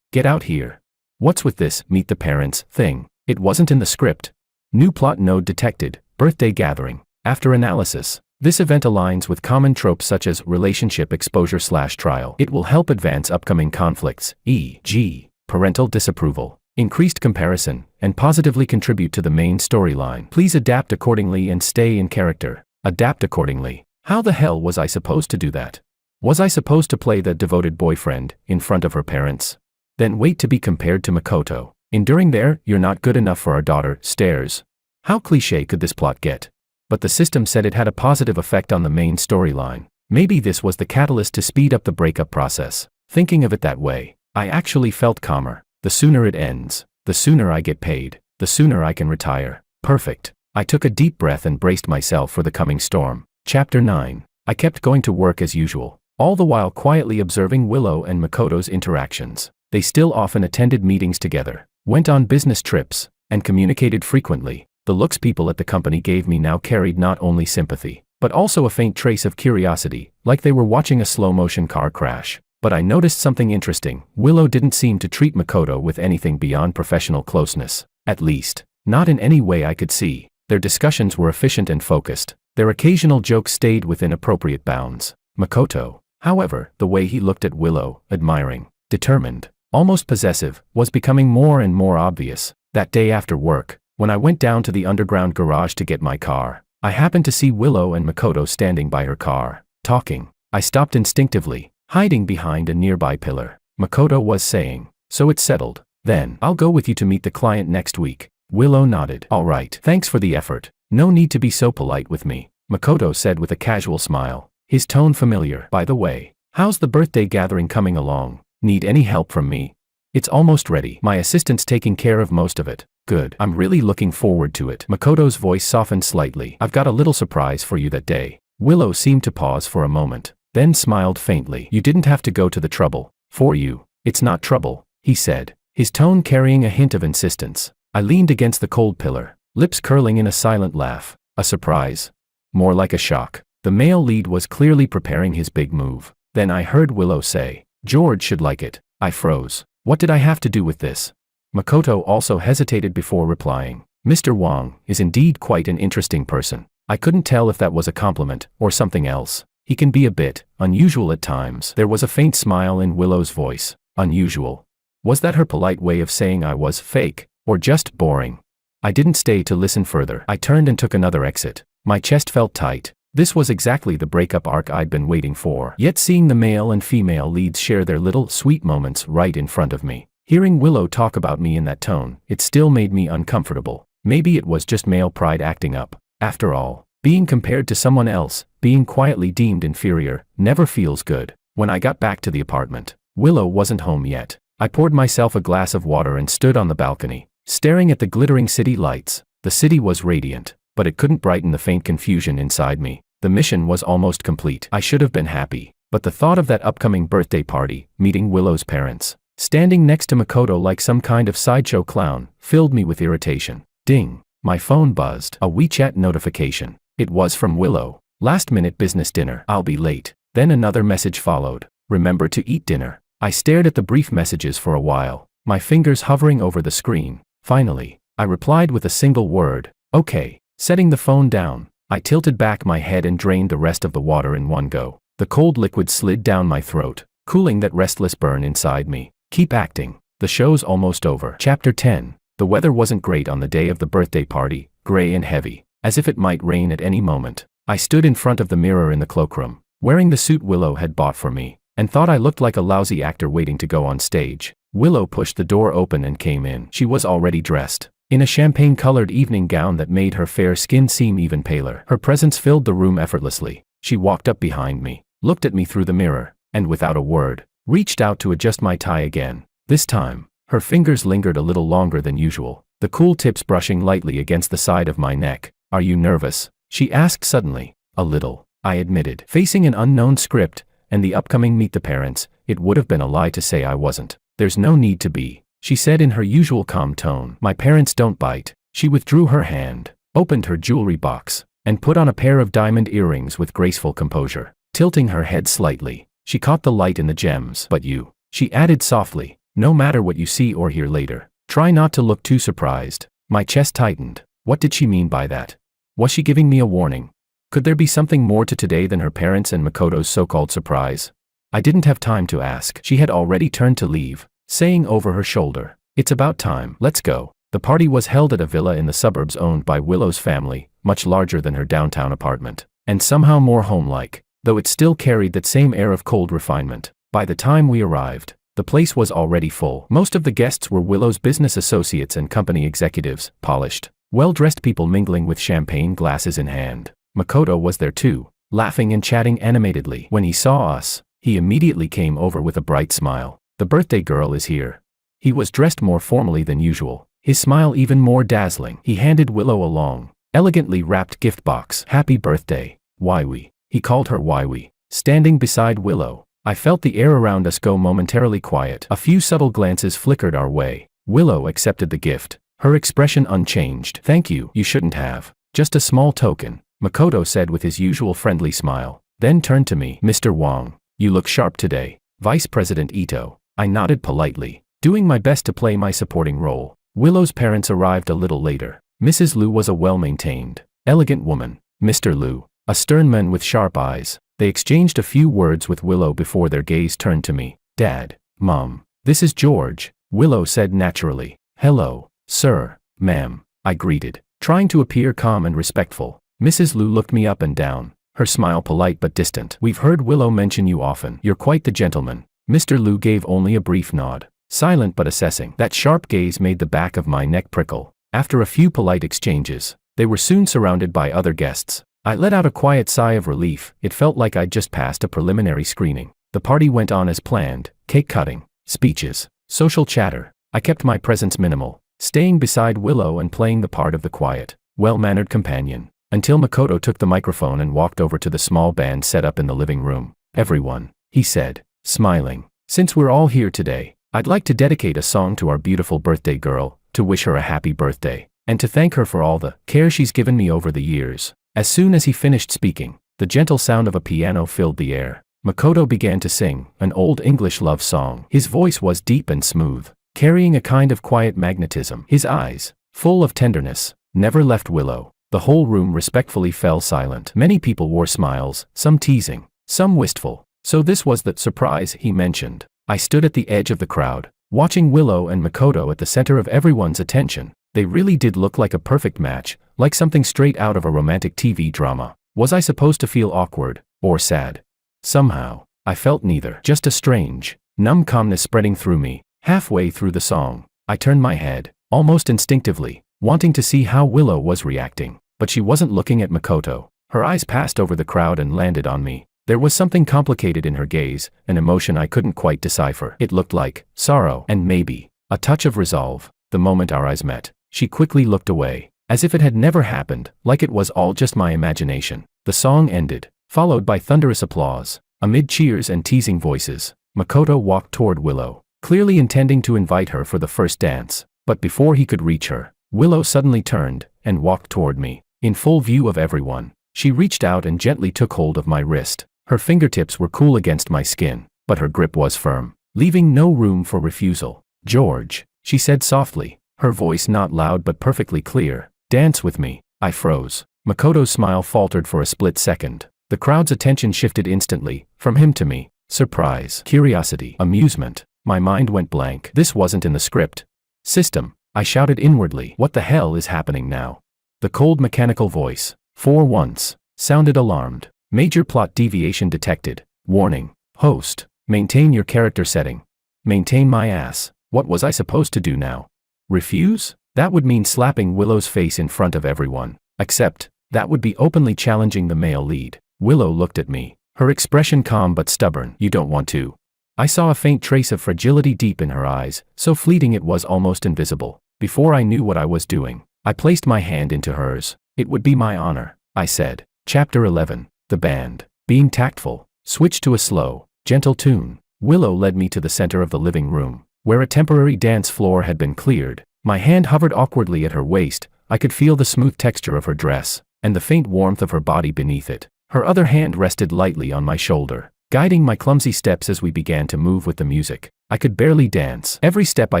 get out here. What's with this meet the parents thing? It wasn't in the script. New plot node detected, birthday gathering. After analysis, This event aligns with common tropes such as relationship exposure/trial. It will help advance upcoming conflicts, e.g., parental disapproval, increased comparison, and positively contribute to the main storyline. Please adapt accordingly and stay in character. Adapt accordingly. How the hell was I supposed to do that? Was I supposed to play the devoted boyfriend in front of her parents? Then wait to be compared to Makoto. Enduring their "you're not good enough for our daughter" stares. How cliché could this plot get? But the system said it had a positive effect on the main storyline. Maybe this was the catalyst to speed up the breakup process. Thinking of it that way, I actually felt calmer. The sooner it ends, the sooner I get paid, the sooner I can retire. Perfect. I took a deep breath and braced myself for the coming storm. Chapter 9. I kept going to work as usual, all the while quietly observing Willow and Makoto's interactions. They still often attended meetings together, went on business trips, and communicated frequently. The looks people at the company gave me now carried not only sympathy, but also a faint trace of curiosity, like they were watching a slow-motion car crash. But I noticed something interesting. Willow didn't seem to treat Makoto with anything beyond professional closeness. At least, not in any way I could see. Their discussions were efficient and focused. Their occasional jokes stayed within appropriate bounds. Makoto, however, the way he looked at Willow, admiring, determined, almost possessive, was becoming more and more obvious. That day after work, when I went down to the underground garage to get my car, I happened to see Willow and Makoto standing by her car, talking. I stopped instinctively, hiding behind a nearby pillar. Makoto was saying, "So it's settled. Then, I'll go with you to meet the client next week." Willow nodded. "All right, thanks for the effort. No need to be so polite with me," Makoto said with a casual smile, his tone familiar. "By the way, how's the birthday gathering coming along? Need any help from me?" "It's almost ready. My assistant's taking care of most of it." "Good. I'm really looking forward to it." Makoto's voice softened slightly. "I've got a little surprise for you that day." Willow seemed to pause for a moment, then smiled faintly. "You didn't have to go to the trouble. For you, it's not trouble," he said, his tone carrying a hint of insistence. I leaned against the cold pillar, lips curling in a silent laugh. A surprise? More like a shock. The male lead was clearly preparing his big move. Then I heard Willow say, "George should like it." I froze. What did I have to do with this? Makoto also hesitated before replying. "Mr. Wong is indeed quite an interesting person." I couldn't tell if that was a compliment or something else. "He can be a bit unusual at times." There was a faint smile in Willow's voice. Unusual. Was that her polite way of saying I was fake, or just boring? I didn't stay to listen further. I turned and took another exit. My chest felt tight. This was exactly the breakup arc I'd been waiting for. Yet seeing the male and female leads share their little sweet moments right in front of me. Hearing Willow talk about me in that tone, it still made me uncomfortable. Maybe it was just male pride acting up. After all, being compared to someone else, being quietly deemed inferior, never feels good. When I got back to the apartment, Willow wasn't home yet. I poured myself a glass of water and stood on the balcony, staring at the glittering city lights. The city was radiant, but it couldn't brighten the faint confusion inside me. The mission was almost complete. I should have been happy, but the thought of that upcoming birthday party, meeting Willow's parents, standing next to Makoto like some kind of sideshow clown, filled me with irritation. Ding! My phone buzzed. A WeChat notification. It was from Willow. "Last-minute business dinner. I'll be late." Then another message followed. "Remember to eat dinner." I stared at the brief messages for a while, my fingers hovering over the screen. Finally, I replied with a single word, "Okay." Setting the phone down, I tilted back my head and drained the rest of the water in one go. The cold liquid slid down my throat, cooling that restless burn inside me. Keep acting. The show's almost over. Chapter 10. The weather wasn't great on the day of the birthday party, gray and heavy, as if it might rain at any moment. I stood in front of the mirror in the cloakroom, wearing the suit Willow had bought for me, and thought I looked like a lousy actor waiting to go on stage. Willow pushed the door open and came in. She was already dressed, in a champagne-colored evening gown that made her fair skin seem even paler. Her presence filled the room effortlessly. She walked up behind me, looked at me through the mirror, and without a word, reached out to adjust my tie again. This time, her fingers lingered a little longer than usual, the cool tips brushing lightly against the side of my neck. "Are you nervous?" she asked suddenly. "A little," I admitted. Facing an unknown script, and the upcoming Meet the Parents, it would have been a lie to say I wasn't. "There's no need to be," she said in her usual calm tone. "My parents don't bite." She withdrew her hand, opened her jewelry box, and put on a pair of diamond earrings with graceful composure. Tilting her head slightly, she caught the light in the gems. "But you," she added softly, "no matter what you see or hear later, try not to look too surprised." My chest tightened. What did she mean by that? Was she giving me a warning? Could there be something more to today than her parents and Makoto's so-called surprise? I didn't have time to ask. She had already turned to leave, saying over her shoulder, "It's about time, let's go." The party was held at a villa in the suburbs owned by Willow's family, much larger than her downtown apartment, and somehow more home-like, though it still carried that same air of cold refinement. By the time we arrived, the place was already full. Most of the guests were Willow's business associates and company executives, polished, well-dressed people mingling with champagne glasses in hand. Makoto was there too, laughing and chatting animatedly. When he saw us, he immediately came over with a bright smile. "The birthday girl is here." He was dressed more formally than usual, his smile even more dazzling. He handed Willow a long, elegantly wrapped gift box. "Happy birthday, Waiwi." He called her Waiwi. Standing beside Willow, I felt the air around us go momentarily quiet. A few subtle glances flickered our way. Willow accepted the gift, her expression unchanged. "Thank you, you shouldn't have. Just a small token," Makoto said with his usual friendly smile, then turned to me. "Mr. Wong, you look sharp today." "Vice President Ito." I nodded politely, doing my best to play my supporting role. Willow's parents arrived a little later. Mrs. Liu was a well-maintained, elegant woman. Mr. Liu, a stern man with sharp eyes. They exchanged a few words with Willow before their gaze turned to me. "Dad, Mom, this is George," Willow said naturally. "Hello, sir, ma'am," I greeted, trying to appear calm and respectful. Mrs. Liu looked me up and down, her smile polite but distant. "We've heard Willow mention you often. You're quite the gentleman." Mr. Liu gave only a brief nod, silent but assessing. That sharp gaze made the back of my neck prickle. After a few polite exchanges, they were soon surrounded by other guests. I let out a quiet sigh of relief. It felt like I'd just passed a preliminary screening. The party went on as planned: cake cutting, speeches, social chatter. I kept my presence minimal, staying beside Willow and playing the part of the quiet, well-mannered companion, until Makoto took the microphone and walked over to the small band set up in the living room. "Everyone," he said, smiling, "since we're all here today, I'd like to dedicate a song to our beautiful birthday girl, to wish her a happy birthday, and to thank her for all the care she's given me over the years." As soon as he finished speaking, the gentle sound of a piano filled the air. Makoto began to sing an old English love song. His voice was deep and smooth, carrying a kind of quiet magnetism. His eyes, full of tenderness, never left Willow. The whole room respectfully fell silent. Many people wore smiles, some teasing, some wistful. So this was the surprise he mentioned. I stood at the edge of the crowd, watching Willow and Makoto at the center of everyone's attention. They really did look like a perfect match, like something straight out of a romantic TV drama. Was I supposed to feel awkward, or sad? Somehow, I felt neither. Just a strange, numb calmness spreading through me. Halfway through the song, I turned my head, almost instinctively, wanting to see how Willow was reacting. But she wasn't looking at Makoto. Her eyes passed over the crowd and landed on me. There was something complicated in her gaze, an emotion I couldn't quite decipher. It looked like sorrow and maybe a touch of resolve. The moment our eyes met, she quickly looked away, as if it had never happened, like it was all just my imagination. The song ended, followed by thunderous applause. Amid cheers and teasing voices, Makoto walked toward Willow, clearly intending to invite her for the first dance. But before he could reach her, Willow suddenly turned and walked toward me. In full view of everyone, she reached out and gently took hold of my wrist. Her fingertips were cool against my skin, but her grip was firm, leaving no room for refusal. "George," she said softly, her voice not loud but perfectly clear, "dance with me." I froze. Makoto's smile faltered for a split second. The crowd's attention shifted instantly, from him to me. Surprise, curiosity, amusement. My mind went blank. This wasn't in the script. "System," I shouted inwardly. What the hell is happening now? The cold mechanical voice, for once, sounded alarmed. "Major plot deviation detected. Warning. Host, maintain your character setting." Maintain my ass. What was I supposed to do now? Refuse? That would mean slapping Willow's face in front of everyone. Except, that would be openly challenging the male lead. Willow looked at me, her expression calm but stubborn. "You don't want to?" I saw a faint trace of fragility deep in her eyes, so fleeting it was almost invisible. Before I knew what I was doing, I placed my hand into hers. "It would be my honor," I said. Chapter 11. The band, being tactful, switched to a slow, gentle tune. Willow led me to the center of the living room, where a temporary dance floor had been cleared. My hand hovered awkwardly at her waist. I could feel the smooth texture of her dress, and the faint warmth of her body beneath it. Her other hand rested lightly on my shoulder, guiding my clumsy steps as we began to move with the music. I could barely dance. Every step I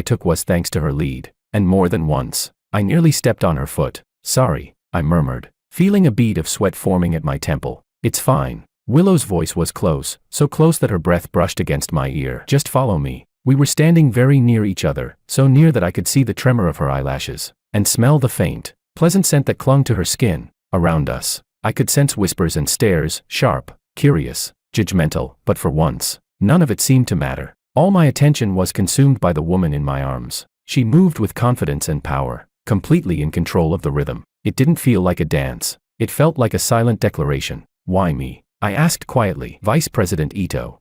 took was thanks to her lead, and more than once, I nearly stepped on her foot. "Sorry," I murmured, feeling a bead of sweat forming at my temple. It's fine. Willow's voice was close, so close that her breath brushed against my ear. Just follow me. We were standing very near each other, so near that I could see the tremor of her eyelashes, and smell the faint, pleasant scent that clung to her skin. Around us, I could sense whispers and stares, sharp, curious, judgmental, but for once, none of it seemed to matter. All my attention was consumed by the woman in my arms. She moved with confidence and power, completely in control of the rhythm. It didn't feel like a dance. It felt like a silent declaration. Why me? I asked quietly. Vice President Ito.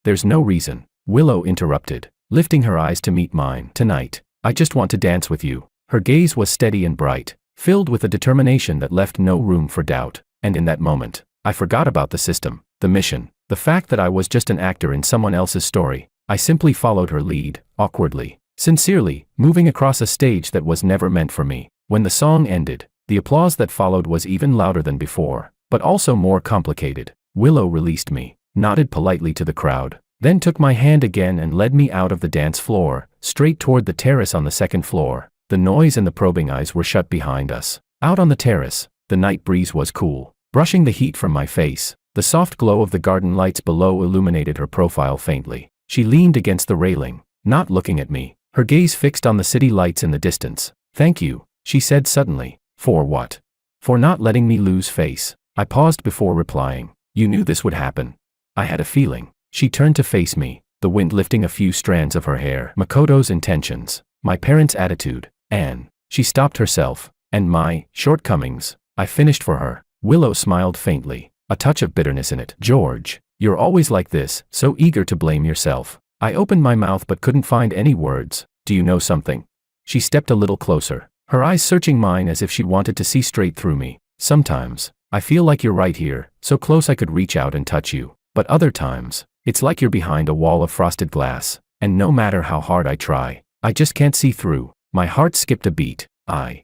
There's no reason. Willow interrupted, lifting her eyes to meet mine. Tonight, I just want to dance with you. Her gaze was steady and bright, filled with a determination that left no room for doubt. And in that moment, I forgot about the system, the mission, the fact that I was just an actor in someone else's story. I simply followed her lead, awkwardly, sincerely, moving across a stage that was never meant for me. When the song ended, the applause that followed was even louder than before, but also more complicated. Willow released me, nodded politely to the crowd, then took my hand again and led me out of the dance floor, straight toward the terrace on the second floor. The noise and the probing eyes were shut behind us. Out on the terrace, the night breeze was cool, brushing the heat from my face. The soft glow of the garden lights below illuminated her profile faintly. She leaned against the railing, not looking at me, her gaze fixed on the city lights in the distance. Thank you, she said suddenly. For what? For not letting me lose face. I paused before replying. You knew this would happen. I had a feeling. She turned to face me, the wind lifting a few strands of her hair. Makoto's intentions, my parents' attitude, and she stopped herself, and my shortcomings. I finished for her. Willow smiled faintly, a touch of bitterness in it. George, you're always like this, so eager to blame yourself. I opened my mouth but couldn't find any words. Do you know something? She stepped a little closer, her eyes searching mine as if she wanted to see straight through me. Sometimes, I feel like you're right here, so close I could reach out and touch you. But other times, it's like you're behind a wall of frosted glass, and no matter how hard I try, I just can't see through. My heart skipped a beat. I'm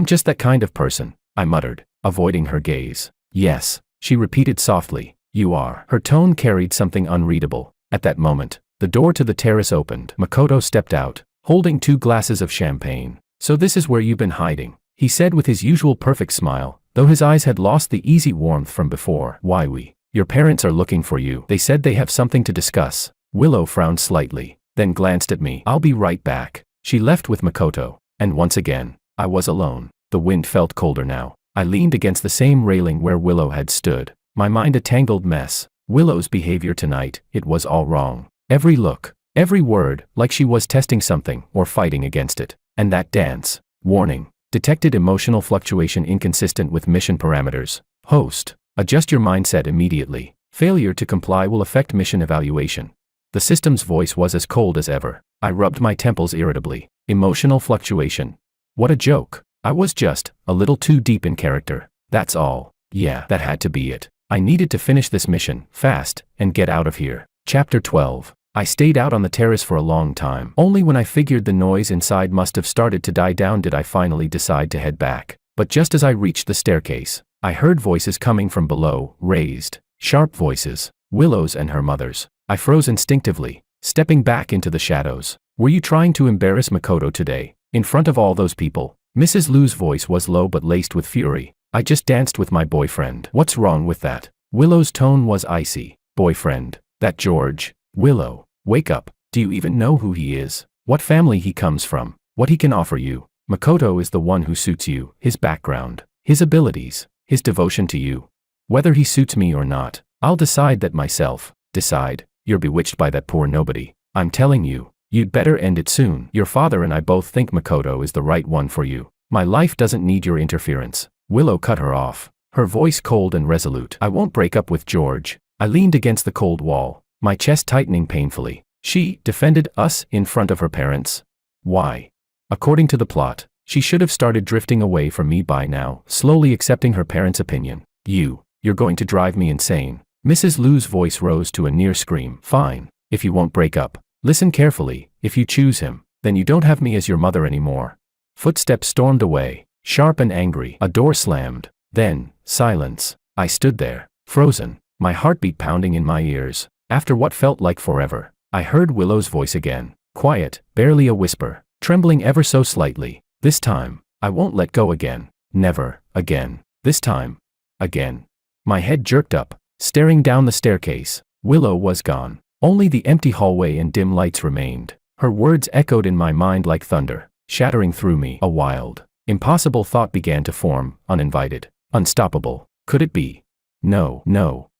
just that kind of person, I muttered, avoiding her gaze. Yes, she repeated softly, you are. Her tone carried something unreadable. At that moment, the door to the terrace opened. Makoto stepped out, holding 2 glasses of champagne. So this is where you've been hiding, he said with his usual perfect smile, though his eyes had lost the easy warmth from before. Why your parents are looking for you. They said they have something to discuss. Willow frowned slightly, then glanced at me. I'll be right back. She left with Makoto, and once again, I was alone. The wind felt colder now. I leaned against the same railing where Willow had stood, my mind a tangled mess. Willow's behavior tonight, it was all wrong. Every look, every word, like she was testing something or fighting against it. And that dance, warning, detected emotional fluctuation inconsistent with mission parameters. Host, adjust your mindset immediately. Failure to comply will affect mission evaluation. The system's voice was as cold as ever. I rubbed my temples irritably. Emotional fluctuation. What a joke. I was just a little too deep in character. That's all. Yeah, that had to be it. I needed to finish this mission fast and get out of here. Chapter 12. I stayed out on the terrace for a long time. Only when I figured the noise inside must have started to die down did I finally decide to head back. But just as I reached the staircase, I heard voices coming from below, raised, sharp voices, Willow's and her mother's. I froze instinctively, stepping back into the shadows. Were you trying to embarrass Makoto today, in front of all those people? Mrs. Liu's voice was low but laced with fury. I just danced with my boyfriend. What's wrong with that? Willow's tone was icy. Boyfriend? That George? Willow, wake up. Do you even know who he is? What family he comes from? What he can offer you? Makoto is the one who suits you, his background, his abilities, his devotion to you. Whether he suits me or not, I'll decide that myself. Decide. You're bewitched by that poor nobody. I'm telling you, you'd better end it soon. Your father and I both think Makoto is the right one for you. My life doesn't need your interference. Willow cut her off, her voice cold and resolute. I won't break up with George. I leaned against the cold wall, my chest tightening painfully. She defended us in front of her parents. Why? According to the plot, she should have started drifting away from me by now, slowly accepting her parents' opinion. You're going to drive me insane. Mrs. Liu's voice rose to a near scream. Fine, if you won't break up. Listen carefully, if you choose him, then you don't have me as your mother anymore. Footsteps stormed away, sharp and angry. A door slammed. Then, silence. I stood there, frozen, my heartbeat pounding in my ears. After what felt like forever, I heard Willow's voice again. Quiet, barely a whisper, trembling ever so slightly. This time, I won't let go again. Never again. This time. Again. My head jerked up, staring down the staircase. Willow was gone. Only the empty hallway and dim lights remained. Her words echoed in my mind like thunder, shattering through me. A wild, impossible thought began to form, uninvited, unstoppable. Could it be? No,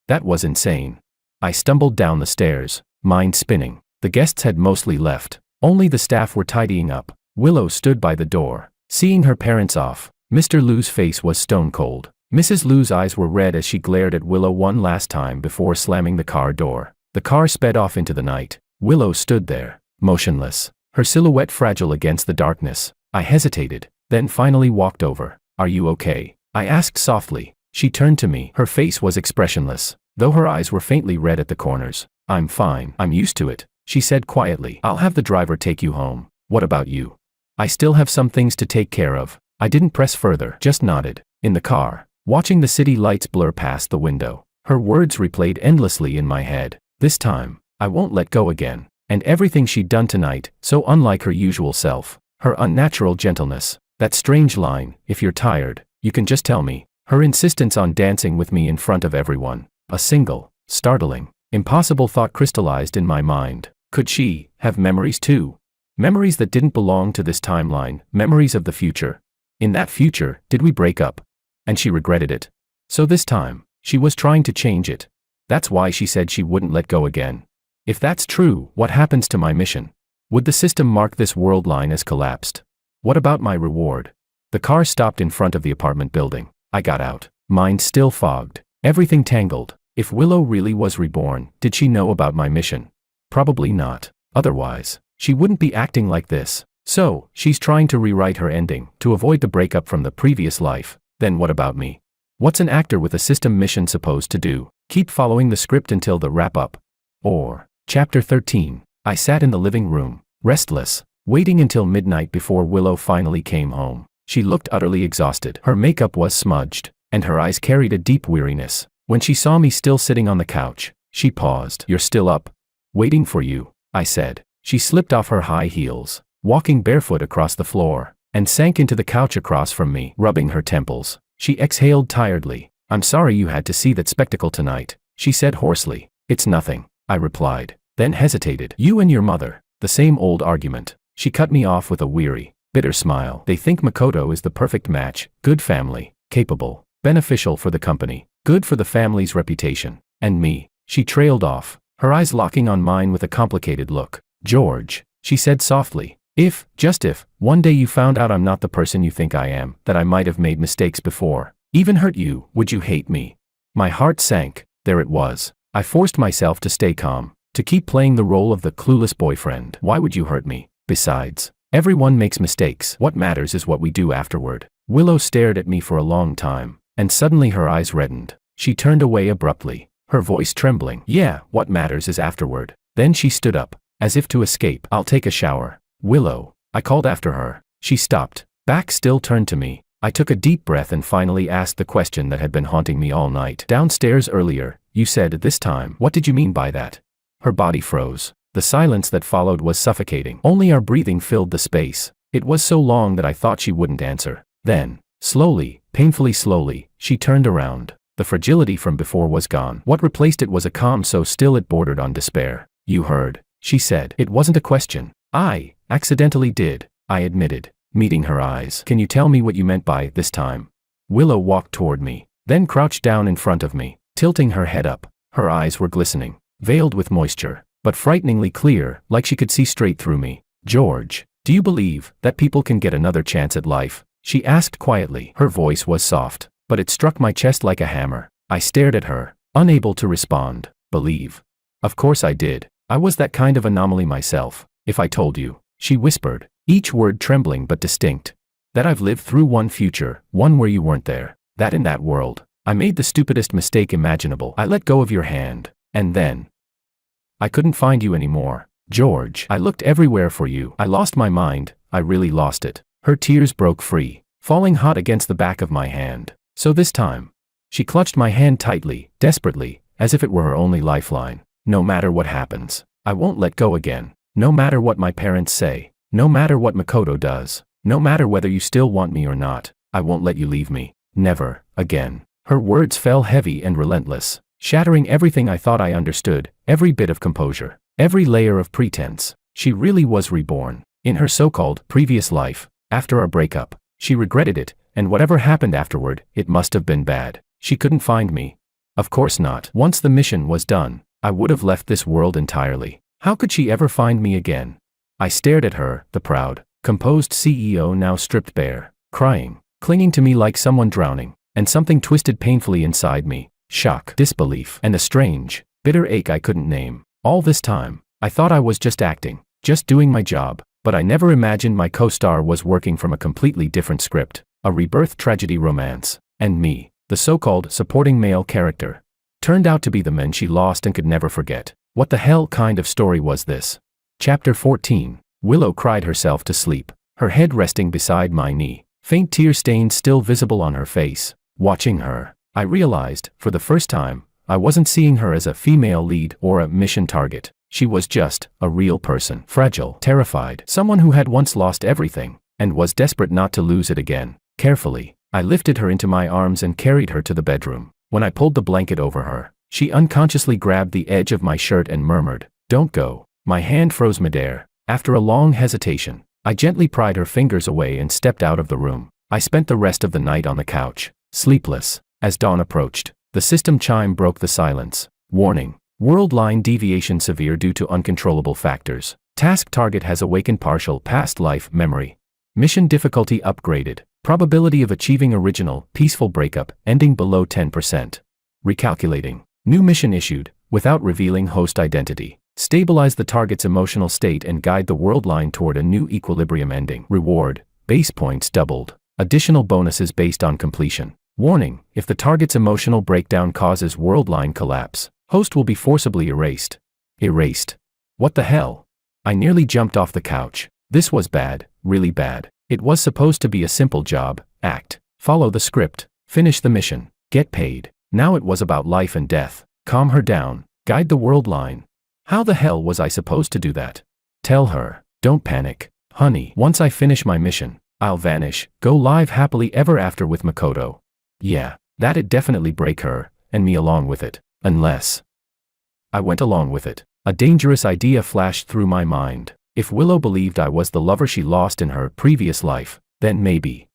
that was insane. I stumbled down the stairs, mind spinning. The guests had mostly left. Only the staff were tidying up. Willow stood by the door, seeing her parents off. Mr. Liu's face was stone cold. Mrs. Liu's eyes were red as she glared at Willow one last time before slamming the car door. The car sped off into the night. Willow stood there, motionless, her silhouette fragile against the darkness. I hesitated, then finally walked over. "Are you okay?" I asked softly. She turned to me. Her face was expressionless, though her eyes were faintly red at the corners. "I'm fine. I'm used to it," she said quietly. "I'll have the driver take you home. What about you?" "I still have some things to take care of." I didn't press further, just nodded. In the car, watching the city lights blur past the window, her words replayed endlessly in my head. This time, I won't let go again. And everything she'd done tonight, so unlike her usual self. Her unnatural gentleness. That strange line, "If you're tired, you can just tell me." Her insistence on dancing with me in front of everyone. A single, startling, impossible thought crystallized in my mind. Could she have memories too? Memories that didn't belong to this timeline, memories of the future. In that future, did we break up? And she regretted it. So this time, she was trying to change it. That's why she said she wouldn't let go again. If that's true, what happens to my mission? Would the system mark this world line as collapsed? What about my reward? The car stopped in front of the apartment building. I got out, mind still fogged, everything tangled. If Willow really was reborn, did she know about my mission? Probably not. Otherwise, she wouldn't be acting like this. So, she's trying to rewrite her ending, to avoid the breakup from the previous life. Then what about me? What's an actor with a system mission supposed to do? Keep following the script until the wrap-up. Or, Chapter 13. I sat in the living room, restless, waiting until midnight before Willow finally came home. She looked utterly exhausted. Her makeup was smudged, and her eyes carried a deep weariness. When she saw me still sitting on the couch, she paused. "You're still up?" "Waiting for you," I said. She slipped off her high heels, walking barefoot across the floor, and sank into the couch across from me, rubbing her temples. She exhaled tiredly. "I'm sorry you had to see that spectacle tonight," she said hoarsely. "It's nothing," I replied, then hesitated. "You and your mother, the same old argument." She cut me off with a weary, bitter smile. "They think Makoto is the perfect match, good family, capable, beneficial for the company, good for the family's reputation. And me." She trailed off, her eyes locking on mine with a complicated look. "George," she said softly, just if, one day you found out I'm not the person you think I am, that I might have made mistakes before, even hurt you, would you hate me?" My heart sank. There it was. I forced myself to stay calm, to keep playing the role of the clueless boyfriend. "Why would you hurt me? Besides, everyone makes mistakes. What matters is what we do afterward." Willow stared at me for a long time, and suddenly her eyes reddened. She turned away abruptly, her voice trembling. "Yeah, what matters is afterward." Then she stood up, as if to escape. "I'll take a shower." "Willow," I called after her. She stopped, back still turned to me. I took a deep breath and finally asked the question that had been haunting me all night. "Downstairs earlier, you said this time. What did you mean by that?" Her body froze. The silence that followed was suffocating. Only our breathing filled the space. It was so long that I thought she wouldn't answer. Then, slowly, painfully slowly, she turned around. The fragility from before was gone. What replaced it was a calm so still it bordered on despair. "You heard," she said. It wasn't a question. "I accidentally did," I admitted, meeting her eyes. "Can you tell me what you meant by this time?" Willow walked toward me, then crouched down in front of me, tilting her head up. Her eyes were glistening, veiled with moisture, but frighteningly clear, like she could see straight through me. "George, do you believe that people can get another chance at life?" she asked quietly. Her voice was soft, but it struck my chest like a hammer. I stared at her, unable to respond. "Believe? Of course I did. I was that kind of anomaly myself. If I told you," she whispered, each word trembling but distinct, "that I've lived through one future, one where you weren't there, that in that world, I made the stupidest mistake imaginable. I let go of your hand, and then I couldn't find you anymore. George, I looked everywhere for you. I lost my mind, I really lost it." Her tears broke free, falling hot against the back of my hand. "So this time," she clutched my hand tightly, desperately, as if it were her only lifeline. "No matter what happens, I won't let go again. No matter what my parents say, no matter what Makoto does, no matter whether you still want me or not, I won't let you leave me. Never again. Her words fell heavy and relentless, shattering everything I thought I understood, every bit of composure, every layer of pretense. She really was reborn. In her so-called previous life, after our breakup, she regretted it, and whatever happened afterward, it must have been bad. She couldn't find me. Of course not. Once the mission was done, I would have left this world entirely. How could she ever find me again? I stared at her, the proud, composed CEO now stripped bare, crying, clinging to me like someone drowning, and something twisted painfully inside me, shock, disbelief, and a strange, bitter ache I couldn't name. All this time, I thought I was just acting, just doing my job, but I never imagined my co-star was working from a completely different script, a rebirth tragedy romance, and me, the so-called supporting male character, turned out to be the man she lost and could never forget. What the hell kind of story was this? Chapter 14. Willow cried herself to sleep, her head resting beside my knee, faint tear stains still visible on her face. Watching her, I realized, for the first time, I wasn't seeing her as a female lead or a mission target. She was just a real person, fragile, terrified, someone who had once lost everything, and was desperate not to lose it again. Carefully, I lifted her into my arms and carried her to the bedroom. When I pulled the blanket over her, she unconsciously grabbed the edge of my shirt and murmured, "Don't go." My hand froze midair. After a long hesitation, I gently pried her fingers away and stepped out of the room. I spent the rest of the night on the couch, sleepless. As dawn approached, the system chime broke the silence. Warning. World line deviation severe due to uncontrollable factors. Task target has awakened partial past life memory. Mission difficulty upgraded. Probability of achieving original, peaceful breakup, ending below 10%. Recalculating. New mission issued, without revealing host identity. Stabilize the target's emotional state and guide the world line toward a new equilibrium ending. Reward. Base points doubled. Additional bonuses based on completion. Warning. If the target's emotional breakdown causes world line collapse, host will be forcibly erased. Erased. What the hell? I nearly jumped off the couch. This was bad, really bad. It was supposed to be a simple job, act, follow the script, finish the mission, get paid. Now it was about life and death. Calm her down, guide the world line. How the hell was I supposed to do that? Tell her, don't panic, honey. Once I finish my mission, I'll vanish, go live happily ever after with Makoto. Yeah, that'd definitely break her, and me along with it. Unless I went along with it. A dangerous idea flashed through my mind. If Willow believed I was the lover she lost in her previous life, then maybe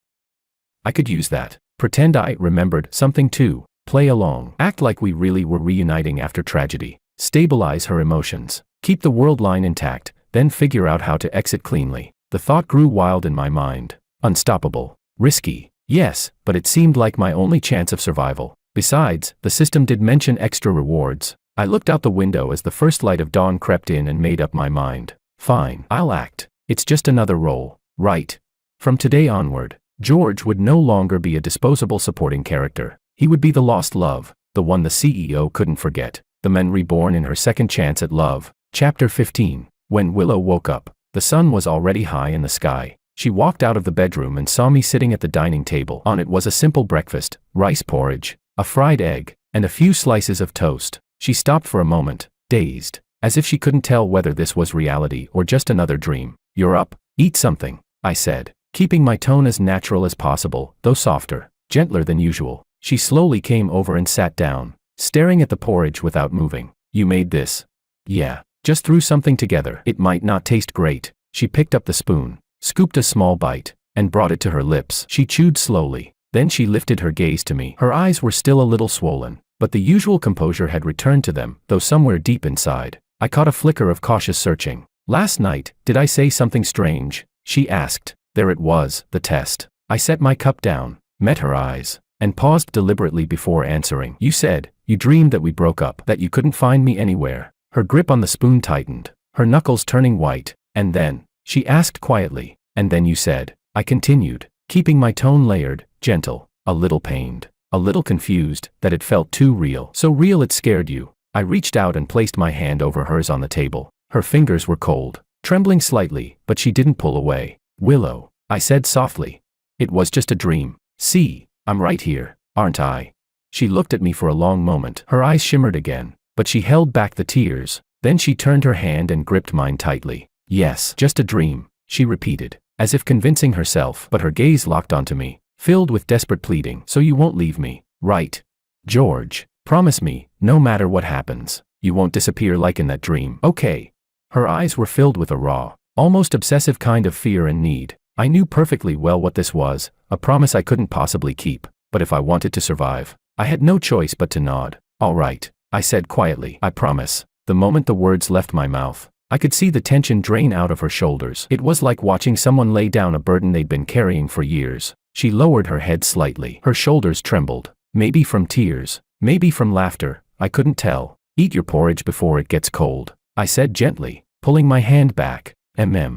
I could use that. Pretend I remembered something too. Play along. Act like we really were reuniting after tragedy. Stabilize her emotions. Keep the world line intact, then figure out how to exit cleanly. The thought grew wild in my mind. Unstoppable. Risky. Yes, but it seemed like my only chance of survival. Besides, the system did mention extra rewards. I looked out the window as the first light of dawn crept in and made up my mind. Fine, I'll act. It's just another role, right? From today onward, George would no longer be a disposable supporting character. He would be the lost love, the one the CEO couldn't forget, the man reborn in her second chance at love. Chapter 15. When Willow woke up, the sun was already high in the sky. She walked out of the bedroom and saw me sitting at the dining table. On it was a simple breakfast, rice porridge, a fried egg, and a few slices of toast. She stopped for a moment, dazed, as if she couldn't tell whether this was reality or just another dream. "You're up, eat something," I said, keeping my tone as natural as possible, though softer, gentler than usual. She slowly came over and sat down, staring at the porridge without moving. "You made this?" "Yeah, just threw something together. It might not taste great." She picked up the spoon, scooped a small bite, and brought it to her lips. She chewed slowly. Then she lifted her gaze to me. Her eyes were still a little swollen, but the usual composure had returned to them, though somewhere deep inside, I caught a flicker of cautious searching. "Last night, did I say something strange?" she asked. There it was, the test. I set my cup down, met her eyes, and paused deliberately before answering. "You said, you dreamed that we broke up, that you couldn't find me anywhere." Her grip on the spoon tightened, her knuckles turning white. "And then," she asked quietly, "and then you said," I continued, keeping my tone layered, gentle, a little pained, a little confused, "that it felt too real. So real it scared you." I reached out and placed my hand over hers on the table. Her fingers were cold, trembling slightly, but she didn't pull away. "Willow," I said softly. "It was just a dream. See, I'm right here, aren't I?" She looked at me for a long moment. Her eyes shimmered again, but she held back the tears. Then she turned her hand and gripped mine tightly. "Yes, just a dream," she repeated, as if convincing herself, but her gaze locked onto me, filled with desperate pleading. So you won't leave me, right? George, promise me, no matter what happens, you won't disappear like in that dream, okay? Her eyes were filled with a raw, almost obsessive kind of fear and need. I knew perfectly well what this was, a promise I couldn't possibly keep, but if I wanted to survive, I had no choice but to nod. All right, I said quietly, I promise. The moment the words left my mouth, I could see the tension drain out of her shoulders. It was like watching someone lay down a burden they'd been carrying for years. She lowered her head slightly. Her shoulders trembled, maybe from tears, maybe from laughter, I couldn't tell. Eat your porridge before it gets cold, I said gently, pulling my hand back.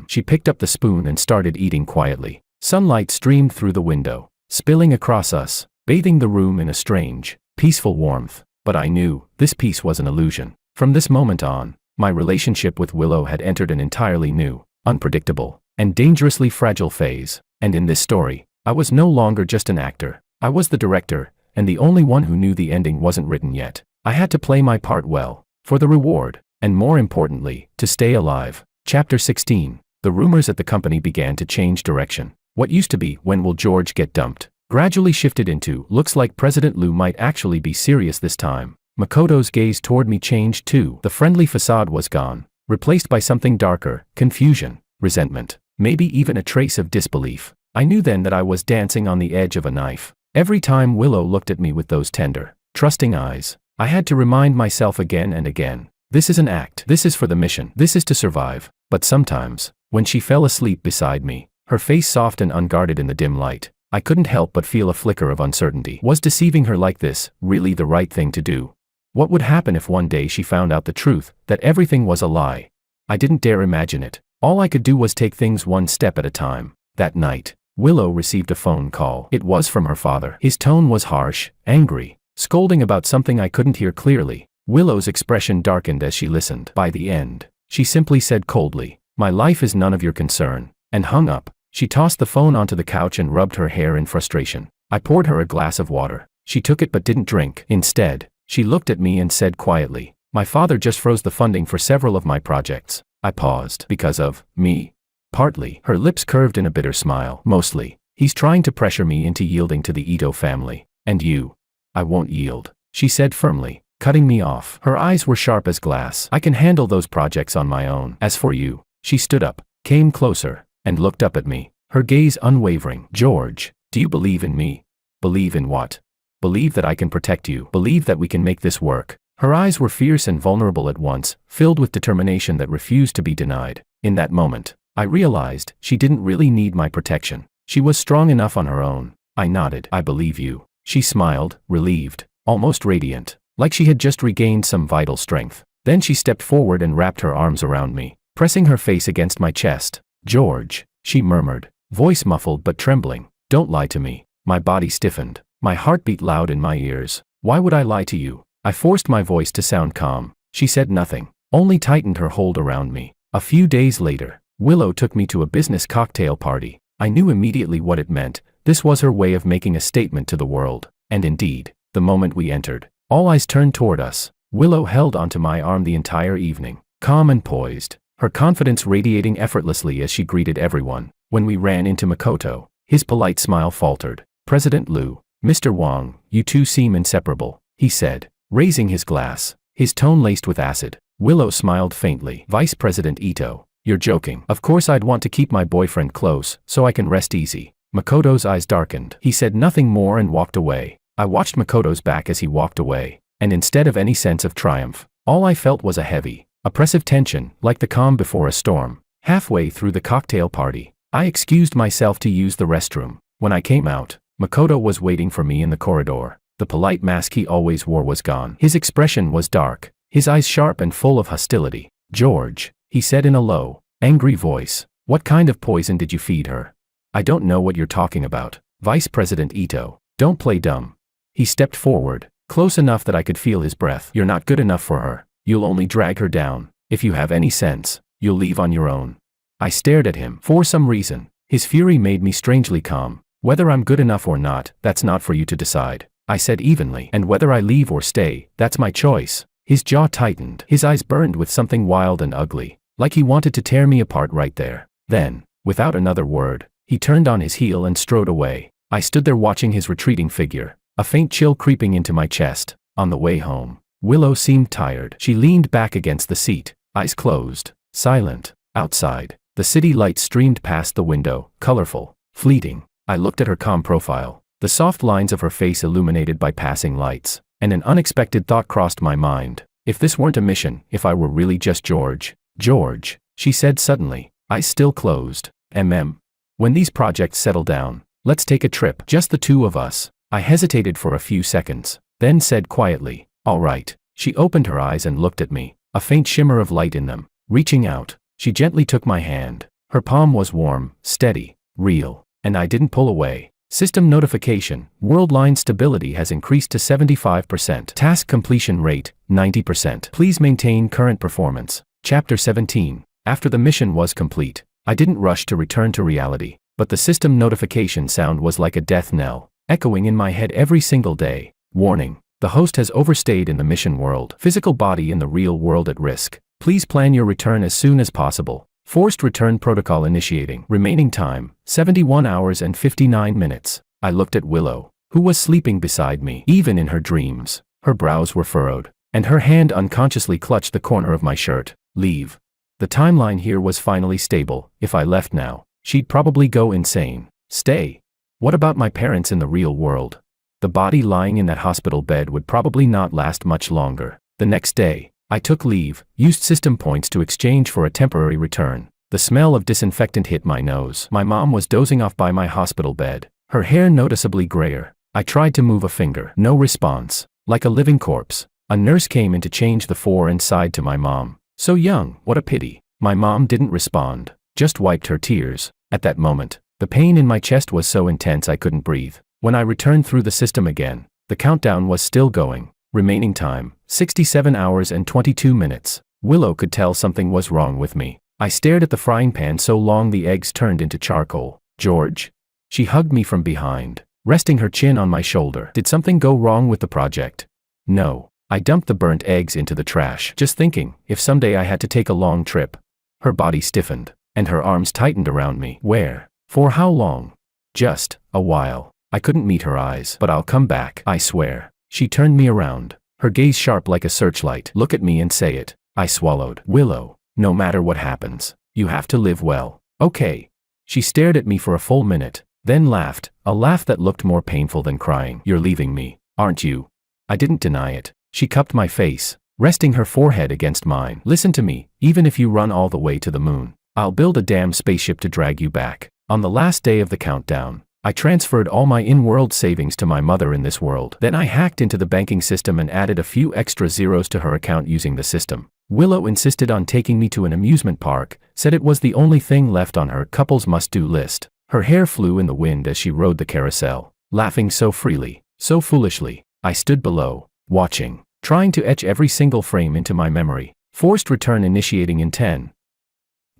She picked up the spoon and started eating quietly. Sunlight streamed through the window, spilling across us, bathing the room in a strange, peaceful warmth. But I knew, this peace was an illusion. From this moment on, my relationship with Willow had entered an entirely new, unpredictable, and dangerously fragile phase. And in this story, I was no longer just an actor. I was the director, and the only one who knew the ending wasn't written yet. I had to play my part well, for the reward, and more importantly, to stay alive. Chapter 16. The rumors at the company began to change direction. What used to be, when will George get dumped, gradually shifted into, looks like President Liu might actually be serious this time. Makoto's gaze toward me changed too. The friendly facade was gone, replaced by something darker, confusion, resentment, maybe even a trace of disbelief. I knew then that I was dancing on the edge of a knife. Every time Willow looked at me with those tender, trusting eyes, I had to remind myself again and again. This is an act. This is for the mission. This is to survive. But sometimes, when she fell asleep beside me, her face soft and unguarded in the dim light, I couldn't help but feel a flicker of uncertainty. Was deceiving her like this really the right thing to do? What would happen if one day she found out the truth, that everything was a lie? I didn't dare imagine it. All I could do was take things one step at a time. That night, Willow received a phone call. It was from her father. His tone was harsh, angry, scolding about something I couldn't hear clearly. Willow's expression darkened as she listened. By the end, she simply said coldly, "My life is none of your concern," and hung up. She tossed the phone onto the couch and rubbed her hair in frustration. I poured her a glass of water. She took it but didn't drink. Instead, she looked at me and said quietly, "My father just froze the funding for several of my projects." I paused. Because of me? Partly. Her lips curved in a bitter smile. Mostly. He's trying to pressure me into yielding to the Ito family. And you? I won't yield, she said firmly, cutting me off. Her eyes were sharp as glass. I can handle those projects on my own. As for you, she stood up, came closer, and looked up at me, her gaze unwavering. George, do you believe in me? Believe in what? Believe that I can protect you. Believe that we can make this work. Her eyes were fierce and vulnerable at once, filled with determination that refused to be denied. In that moment, I realized she didn't really need my protection. She was strong enough on her own. I nodded. I believe you. She smiled, relieved, almost radiant, like she had just regained some vital strength. Then she stepped forward and wrapped her arms around me, pressing her face against my chest. George, she murmured, voice muffled but trembling, don't lie to me. My body stiffened, my heart beat loud in my ears. Why would I lie to you? I forced my voice to sound calm. She said nothing, only tightened her hold around me. A few days later, Willow took me to a business cocktail party. I knew immediately what it meant. This was her way of making a statement to the world. And indeed, the moment we entered, all eyes turned toward us. Willow held onto my arm the entire evening, calm and poised, her confidence radiating effortlessly as she greeted everyone. When we ran into Makoto, his polite smile faltered. President Liu, Mr. Wang, you two seem inseparable, he said, raising his glass, his tone laced with acid. Willow smiled faintly. Vice President Ito, you're joking. Of course I'd want to keep my boyfriend close, so I can rest easy. Makoto's eyes darkened. He said nothing more and walked away. I watched Makoto's back as he walked away, and instead of any sense of triumph, all I felt was a heavy, oppressive tension, like the calm before a storm. Halfway through the cocktail party, I excused myself to use the restroom. When I came out, Makoto was waiting for me in the corridor. The polite mask he always wore was gone. His expression was dark, his eyes sharp and full of hostility. George, he said in a low, angry voice, what kind of poison did you feed her? I don't know what you're talking about. Vice President Ito, don't play dumb. He stepped forward, close enough that I could feel his breath. You're not good enough for her. You'll only drag her down. If you have any sense, you'll leave on your own. I stared at him. For some reason, his fury made me strangely calm. Whether I'm good enough or not, that's not for you to decide, I said evenly. And whether I leave or stay, that's my choice. His jaw tightened. His eyes burned with something wild and ugly, like he wanted to tear me apart right there. Then, without another word, he turned on his heel and strode away. I stood there watching his retreating figure, a faint chill creeping into my chest. On the way home, Willow seemed tired. She leaned back against the seat, eyes closed, silent. Outside, the city lights streamed past the window, colorful, fleeting. I looked at her calm profile, the soft lines of her face illuminated by passing lights, and an unexpected thought crossed my mind. If this weren't a mission, if I were really just George. George, she said suddenly, eyes still closed. When these projects settle down, let's take a trip, just the two of us. I hesitated for a few seconds, then said quietly, all right. She opened her eyes and looked at me, a faint shimmer of light in them. Reaching out, she gently took my hand. Her palm was warm, steady, real, and I didn't pull away. System notification, world line stability has increased to 75%. Task completion rate, 90%. Please maintain current performance. Chapter 17. After the mission was complete, I didn't rush to return to reality, but the system notification sound was like a death knell, echoing in my head every single day. Warning. The host has overstayed in the mission world. Physical body in the real world at risk. Please plan your return as soon as possible. Forced return protocol initiating. Remaining time, 71 hours and 59 minutes. I looked at Willow, who was sleeping beside me. Even in her dreams, her brows were furrowed, and her hand unconsciously clutched the corner of my shirt. Leave. The timeline here was finally stable. If I left now, she'd probably go insane. Stay. What about my parents in the real world? The body lying in that hospital bed would probably not last much longer. The next day, I took leave, used system points to exchange for a temporary return. The smell of disinfectant hit my nose. My mom was dozing off by my hospital bed, her hair noticeably grayer. I tried to move a finger. No response. Like a living corpse. A nurse came in to change the fore and sighed to my mom. So young, what a pity. My mom didn't respond, just wiped her tears. At that moment, the pain in my chest was so intense I couldn't breathe. When I returned through the system again, the countdown was still going. Remaining time, 67 hours and 22 minutes. Willow could tell something was wrong with me. I stared at the frying pan so long the eggs turned into charcoal. George? She hugged me from behind, resting her chin on my shoulder. Did something go wrong with the project? No. I dumped the burnt eggs into the trash, just thinking, if someday I had to take a long trip. Her body stiffened, and her arms tightened around me. Where? For how long? Just a while. I couldn't meet her eyes. But I'll come back, I swear. She turned me around, her gaze sharp like a searchlight. Look at me and say it. I swallowed. Willow, no matter what happens, you have to live well. Okay. She stared at me for a full minute, then laughed, a laugh that looked more painful than crying. You're leaving me, aren't you? I didn't deny it. She cupped my face, resting her forehead against mine. Listen to me, even if you run all the way to the moon, I'll build a damn spaceship to drag you back. On the last day of the countdown, I transferred all my in-world savings to my mother in this world. Then I hacked into the banking system and added a few extra zeros to her account using the system. Willow insisted on taking me to an amusement park, said it was the only thing left on her couple's must-do list. Her hair flew in the wind as she rode the carousel, laughing so freely, so foolishly. I stood below, watching, trying to etch every single frame into my memory. Forced return initiating in 10,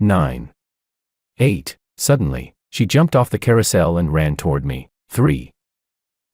9, 8. Suddenly, she jumped off the carousel and ran toward me. 3,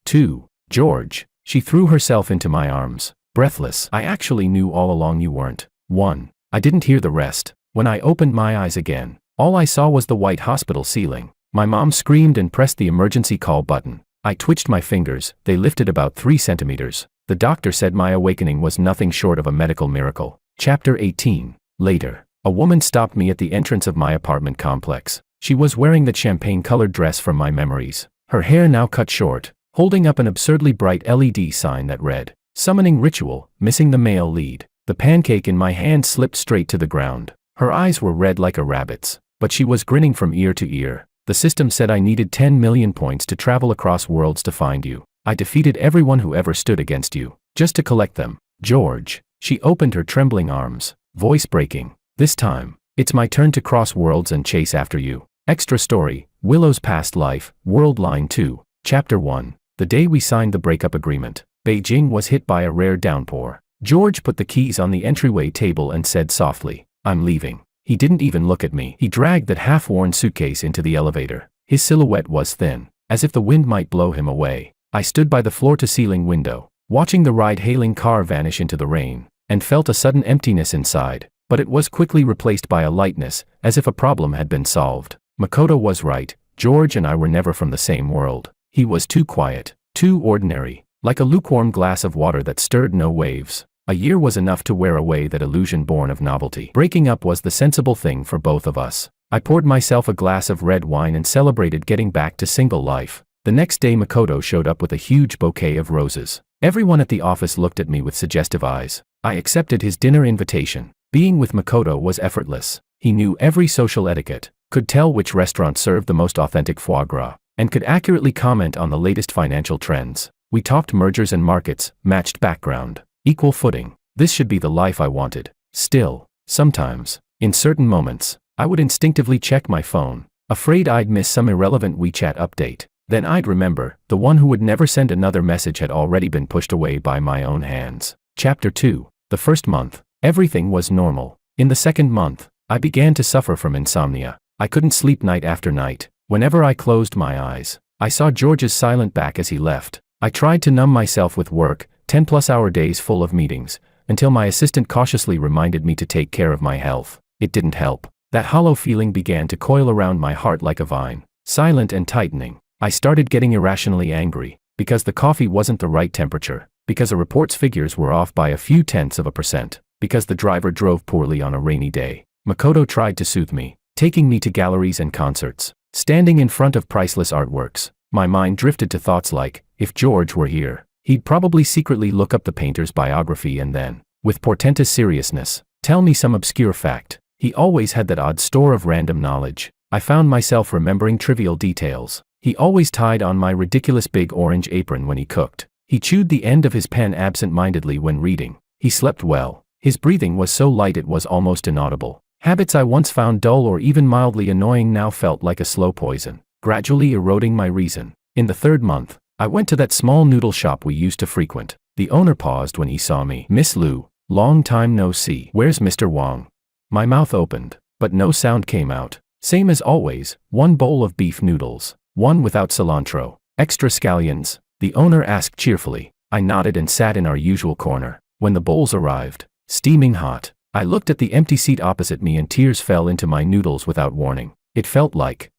2, George. She threw herself into my arms, breathless. I actually knew all along you weren't. 1. I didn't hear the rest. When I opened my eyes again, all I saw was the white hospital ceiling. My mom screamed and pressed the emergency call button. I twitched my fingers, they lifted about 3 centimeters. The doctor said my awakening was nothing short of a medical miracle. Chapter 18. Later, a woman stopped me at the entrance of my apartment complex. She was wearing the champagne-colored dress from my memories, her hair now cut short, holding up an absurdly bright LED sign that read, "Summoning Ritual, Missing the Male Lead." The pancake in my hand slipped straight to the ground. Her eyes were red like a rabbit's, but she was grinning from ear to ear. The system said I needed 10 million points to travel across worlds to find you. I defeated everyone who ever stood against you, just to collect them. George. She opened her trembling arms, voice breaking. This time, it's my turn to cross worlds and chase after you. Extra story, Willow's past life, World Line 2. Chapter 1. The day we signed the breakup agreement, Beijing was hit by a rare downpour. George put the keys on the entryway table and said softly, "I'm leaving." He didn't even look at me. He dragged that half-worn suitcase into the elevator. His silhouette was thin, as if the wind might blow him away. I stood by the floor-to-ceiling window, watching the ride-hailing car vanish into the rain, and felt a sudden emptiness inside, but it was quickly replaced by a lightness, as if a problem had been solved. Makoto was right, George and I were never from the same world. He was too quiet, too ordinary, like a lukewarm glass of water that stirred no waves. A year was enough to wear away that illusion born of novelty. Breaking up was the sensible thing for both of us. I poured myself a glass of red wine and celebrated getting back to single life. The next day Makoto showed up with a huge bouquet of roses. Everyone at the office looked at me with suggestive eyes. I accepted his dinner invitation. Being with Makoto was effortless. He knew every social etiquette, could tell which restaurant served the most authentic foie gras, and could accurately comment on the latest financial trends. We talked mergers and markets, matched background, equal footing. This should be the life I wanted. Still, sometimes, in certain moments, I would instinctively check my phone, afraid I'd miss some irrelevant WeChat update. Then I'd remember, the one who would never send another message had already been pushed away by my own hands. Chapter 2. The first month, everything was normal. In the second month, I began to suffer from insomnia. I couldn't sleep night after night. Whenever I closed my eyes, I saw George's silent back as he left. I tried to numb myself with work, 10-plus-hour days full of meetings, until my assistant cautiously reminded me to take care of my health. It didn't help. That hollow feeling began to coil around my heart like a vine, silent and tightening. I started getting irrationally angry, because the coffee wasn't the right temperature, because a report's figures were off by a few tenths of a percent, because the driver drove poorly on a rainy day. Makoto tried to soothe me, taking me to galleries and concerts, standing in front of priceless artworks. My mind drifted to thoughts like, if George were here, he'd probably secretly look up the painter's biography and then, with portentous seriousness, tell me some obscure fact. He always had that odd store of random knowledge. I found myself remembering trivial details. He always tied on my ridiculous big orange apron when he cooked. He chewed the end of his pen absent-mindedly when reading. He slept well. His breathing was so light it was almost inaudible. Habits I once found dull or even mildly annoying now felt like a slow poison, gradually eroding my reason. In the third month, I went to that small noodle shop we used to frequent. The owner paused when he saw me. "Miss Liu, long time no see. Where's Mr. Wang?" My mouth opened, but no sound came out. Same as always, one bowl of beef noodles, one without cilantro, extra scallions, the owner asked cheerfully. I nodded and sat in our usual corner. When the bowls arrived, steaming hot, I looked at the empty seat opposite me and tears fell into my noodles without warning. It felt like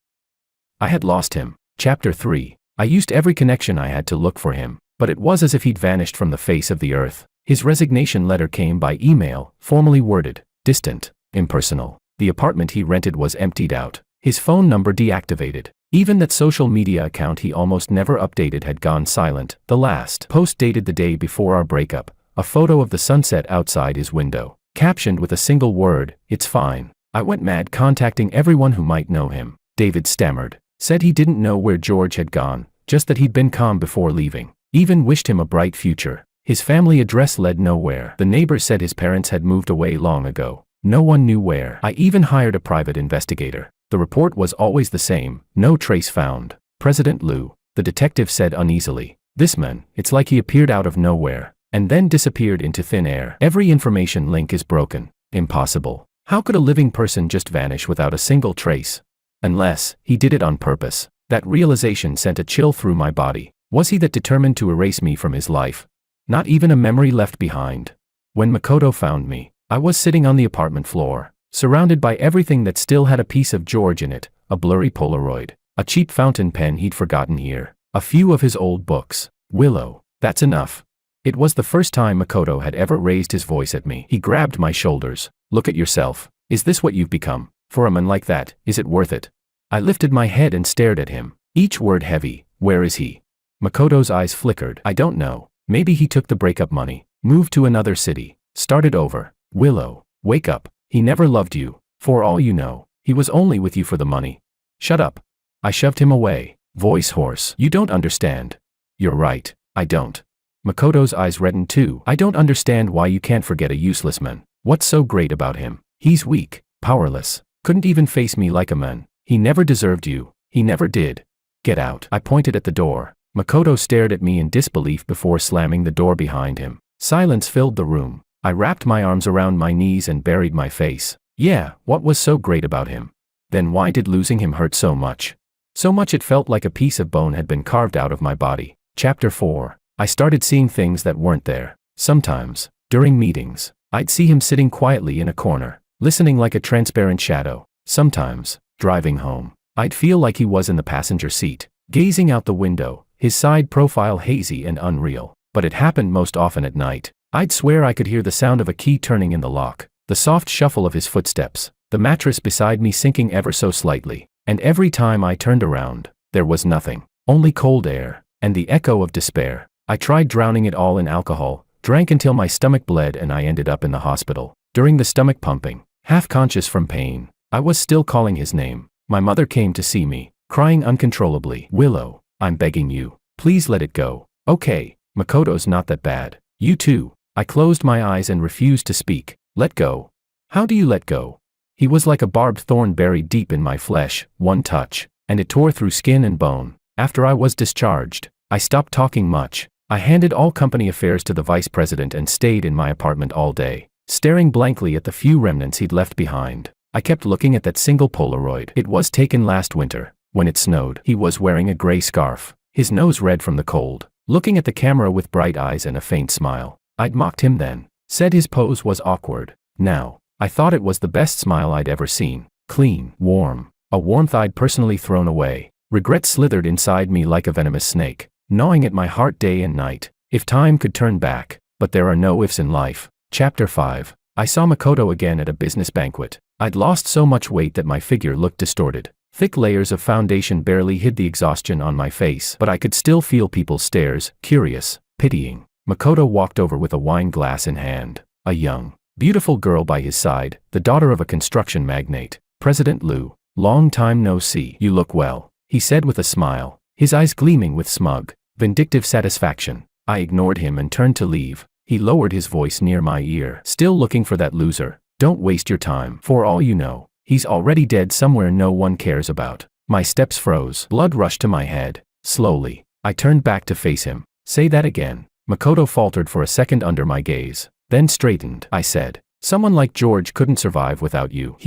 I had lost him. Chapter 3. I used every connection I had to look for him, but it was as if he'd vanished from the face of the earth. His resignation letter came by email, formally worded, distant, impersonal. The apartment he rented was emptied out. His phone number deactivated. Even that social media account he almost never updated had gone silent. The last post dated the day before our breakup, a photo of the sunset outside his window, captioned with a single word, "It's fine." I went mad contacting everyone who might know him. David stammered, said he didn't know where George had gone, just that he'd been calm before leaving. Even wished him a bright future. His family address led nowhere. The neighbors said his parents had moved away long ago. No one knew where. I even hired a private investigator. The report was always the same, no trace found. President Liu, the detective said uneasily. This man, it's like he appeared out of nowhere, and then disappeared into thin air. Every information link is broken. Impossible. How could a living person just vanish without a single trace? Unless he did it on purpose. That realization sent a chill through my body. Was he that determined to erase me from his life? Not even a memory left behind. When Makoto found me, I was sitting on the apartment floor, surrounded by everything that still had a piece of George in it, a blurry Polaroid, a cheap fountain pen he'd forgotten here, a few of his old books. Willow, that's enough. It was the first time Makoto had ever raised his voice at me. He grabbed my shoulders. Look at yourself. Is this what you've become? For a man like that, is it worth it? I lifted my head and stared at him, each word heavy. Where is he? Makoto's eyes flickered. I don't know. Maybe he took the breakup money, moved to another city, started over. Willow, wake up. He never loved you. For all you know, he was only with you for the money. Shut up. I shoved him away, voice hoarse. You don't understand. You're right, I don't. Makoto's eyes reddened too. I don't understand why you can't forget a useless man. What's so great about him? He's weak, powerless, couldn't even face me like a man. He never deserved you. He never did. Get out. I pointed at the door. Makoto stared at me in disbelief before slamming the door behind him. Silence filled the room. I wrapped my arms around my knees and buried my face. Yeah, what was so great about him? Then why did losing him hurt so much? So much it felt like a piece of bone had been carved out of my body. Chapter 4. I started seeing things that weren't there. Sometimes, during meetings, I'd see him sitting quietly in a corner, listening like a transparent shadow. Sometimes, driving home, I'd feel like he was in the passenger seat, gazing out the window, his side profile hazy and unreal. But it happened most often at night. I'd swear I could hear the sound of a key turning in the lock, the soft shuffle of his footsteps, the mattress beside me sinking ever so slightly. And every time I turned around, there was nothing, only cold air, and the echo of despair. I tried drowning it all in alcohol, drank until my stomach bled and I ended up in the hospital. During the stomach pumping, half conscious from pain, I was still calling his name. My mother came to see me, crying uncontrollably. "Willow, I'm begging you, please let it go." "Okay, Makoto's not that bad. You too." I closed my eyes and refused to speak. "Let go. How do you let go?" He was like a barbed thorn buried deep in my flesh, one touch, and it tore through skin and bone. After I was discharged, I stopped talking much. I handed all company affairs to the vice president and stayed in my apartment all day, staring blankly at the few remnants he'd left behind. I kept looking at that single Polaroid. It was taken last winter, when it snowed. He was wearing a gray scarf, his nose red from the cold, looking at the camera with bright eyes and a faint smile. I'd mocked him then, said his pose was awkward. Now, I thought it was the best smile I'd ever seen. Clean, warm, a warmth I'd personally thrown away. Regret slithered inside me like a venomous snake, gnawing at my heart day and night. If time could turn back, but there are no ifs in life. Chapter 5. I saw Makoto again at a business banquet. I'd lost so much weight that my figure looked distorted. Thick layers of foundation barely hid the exhaustion on my face, but I could still feel people's stares, curious, pitying. Makoto walked over with a wine glass in hand. A young, beautiful girl by his side, the daughter of a construction magnate. "President Liu, long time no see. You look well," he said with a smile, his eyes gleaming with smug, vindictive satisfaction. I ignored him and turned to leave. He lowered his voice near my ear. "Still looking for that loser? Don't waste your time. For all you know, he's already dead somewhere no one cares about." My steps froze. Blood rushed to my head. Slowly, I turned back to face him. "Say that again." Makoto faltered for a second under my gaze, then straightened. I said, "Someone like George couldn't survive without you."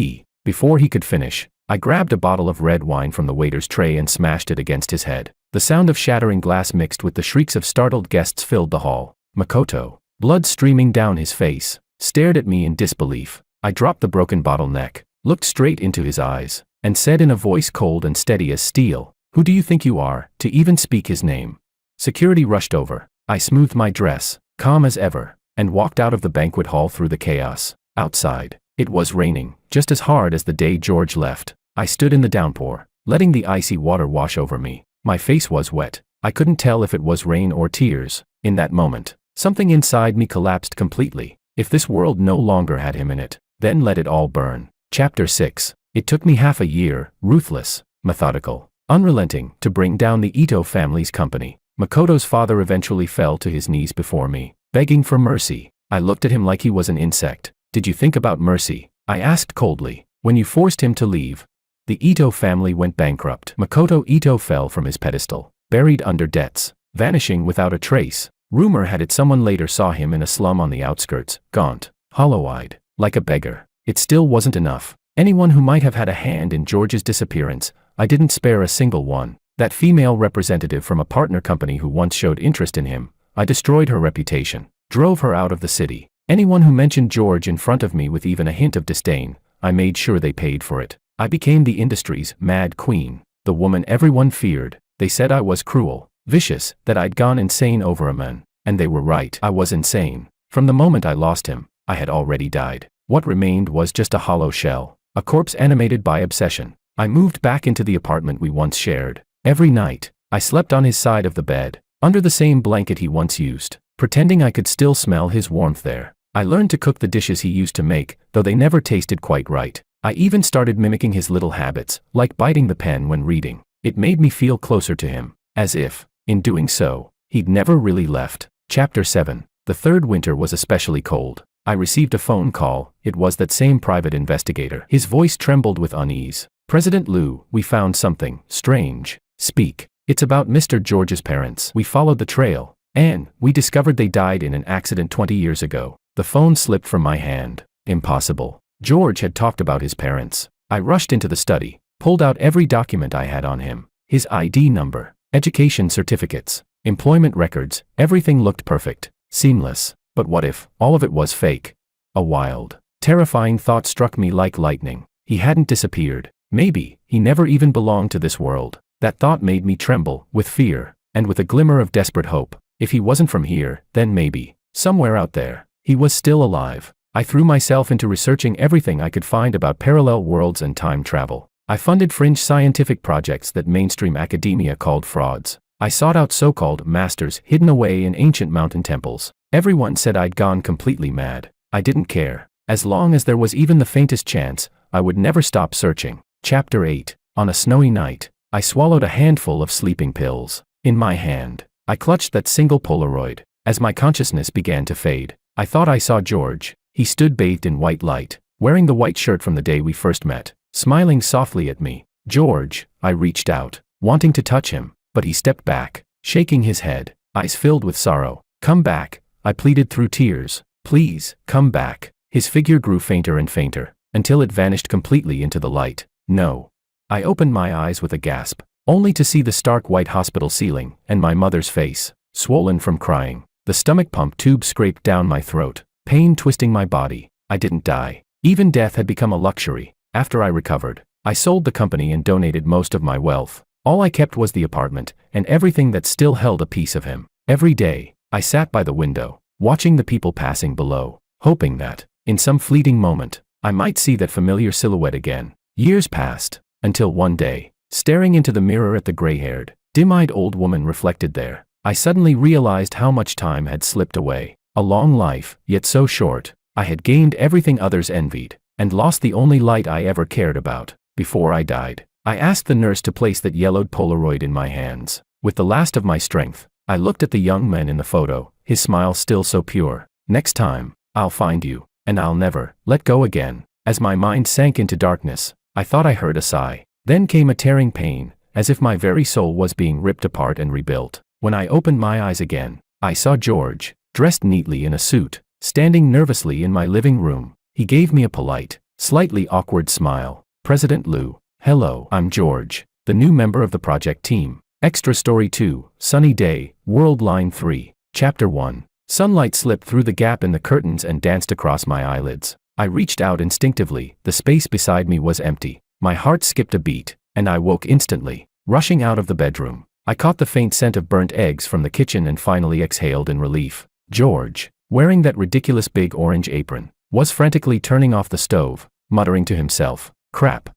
Before he could finish, I grabbed a bottle of red wine from the waiter's tray and smashed it against his head. The sound of shattering glass mixed with the shrieks of startled guests filled the hall. Makoto, blood streaming down his face, stared at me in disbelief. I dropped the broken bottle neck, looked straight into his eyes, and said in a voice cold and steady as steel, "Who do you think you are, to even speak his name?" Security rushed over. I smoothed my dress, calm as ever, and walked out of the banquet hall through the chaos. Outside, it was raining, just as hard as the day George left. I stood in the downpour, letting the icy water wash over me. My face was wet. I couldn't tell if it was rain or tears. In that moment, something inside me collapsed completely. If this world no longer had him in it, then let it all burn. Chapter 6. It took me half a year, ruthless, methodical, unrelenting, to bring down the Ito family's company. Makoto's father eventually fell to his knees before me, begging for mercy. I looked at him like he was an insect. "Did you think about mercy?" I asked coldly, "when you forced him to leave?" The Ito family went bankrupt. Makoto Ito fell from his pedestal, buried under debts, vanishing without a trace. Rumor had it someone later saw him in a slum on the outskirts, gaunt, hollow-eyed, like a beggar. It still wasn't enough. Anyone who might have had a hand in George's disappearance, I didn't spare a single one. That female representative from a partner company who once showed interest in him, I destroyed her reputation, drove her out of the city. Anyone who mentioned George in front of me with even a hint of disdain, I made sure they paid for it. I became the industry's mad queen, the woman everyone feared. They said I was cruel, vicious, that I'd gone insane over a man. And they were right. I was insane. From the moment I lost him, I had already died. What remained was just a hollow shell, a corpse animated by obsession. I moved back into the apartment we once shared. Every night, I slept on his side of the bed, under the same blanket he once used, pretending I could still smell his warmth there. I learned to cook the dishes he used to make, though they never tasted quite right. I even started mimicking his little habits, like biting the pen when reading. It made me feel closer to him, as if, in doing so, he'd never really left. Chapter 7. The third winter was especially cold. I received a phone call. It was that same private investigator. His voice trembled with unease. "President Liu, we found something strange." "Speak." "It's about Mr. George's parents. We followed the trail, and we discovered they died in an accident 20 years ago." The phone slipped from my hand. Impossible. George had talked about his parents. I rushed into the study, pulled out every document I had on him. His ID number, education certificates, employment records, everything looked perfect, seamless. But what if all of it was fake? A wild, terrifying thought struck me like lightning. He hadn't disappeared. Maybe he never even belonged to this world. That thought made me tremble with fear. and with a glimmer of desperate hope. If he wasn't from here, then maybe, somewhere out there, he was still alive. I threw myself into researching everything I could find about parallel worlds and time travel. I funded fringe scientific projects that mainstream academia called frauds. I sought out so-called masters hidden away in ancient mountain temples. Everyone said I'd gone completely mad. I didn't care. As long as there was even the faintest chance, I would never stop searching. Chapter 8. On a snowy night, I swallowed a handful of sleeping pills. In my hand, I clutched that single Polaroid. As my consciousness began to fade, I thought I saw George. He stood bathed in white light, wearing the white shirt from the day we first met, smiling softly at me. George, I reached out, wanting to touch him, but he stepped back, shaking his head, eyes filled with sorrow. Come back, I pleaded through tears. Please, come back. His figure grew fainter and fainter, until it vanished completely into the light. No. I opened my eyes with a gasp, only to see the stark white hospital ceiling and my mother's face, swollen from crying. The stomach pump tube scraped down my throat, pain twisting my body. I didn't die. Even death had become a luxury. After I recovered, I sold the company and donated most of my wealth. All I kept was the apartment and everything that still held a piece of him. Every day, I sat by the window, watching the people passing below, hoping that, in some fleeting moment, I might see that familiar silhouette again. Years passed, until one day, staring into the mirror at the gray-haired, dim-eyed old woman reflected there, I suddenly realized how much time had slipped away. A long life, yet so short. I had gained everything others envied, and lost the only light I ever cared about. Before I died, I asked the nurse to place that yellowed Polaroid in my hands. With the last of my strength, I looked at the young man in the photo, his smile still so pure. Next time, I'll find you, and I'll never let go again. As my mind sank into darkness, I thought I heard a sigh. Then came a tearing pain, as if my very soul was being ripped apart and rebuilt. When I opened my eyes again, I saw George, dressed neatly in a suit, standing nervously in my living room. He gave me a polite, slightly awkward smile. President Lou, hello, I'm George, the new member of the project team. Extra Story 2, Sunny Day, World Line 3, Chapter 1. Sunlight slipped through the gap in the curtains and danced across my eyelids. I reached out instinctively. The space beside me was empty. My heart skipped a beat, and I woke instantly. Rushing out of the bedroom, I caught the faint scent of burnt eggs from the kitchen and finally exhaled in relief. George, wearing that ridiculous big orange apron, was frantically turning off the stove, muttering to himself, crap,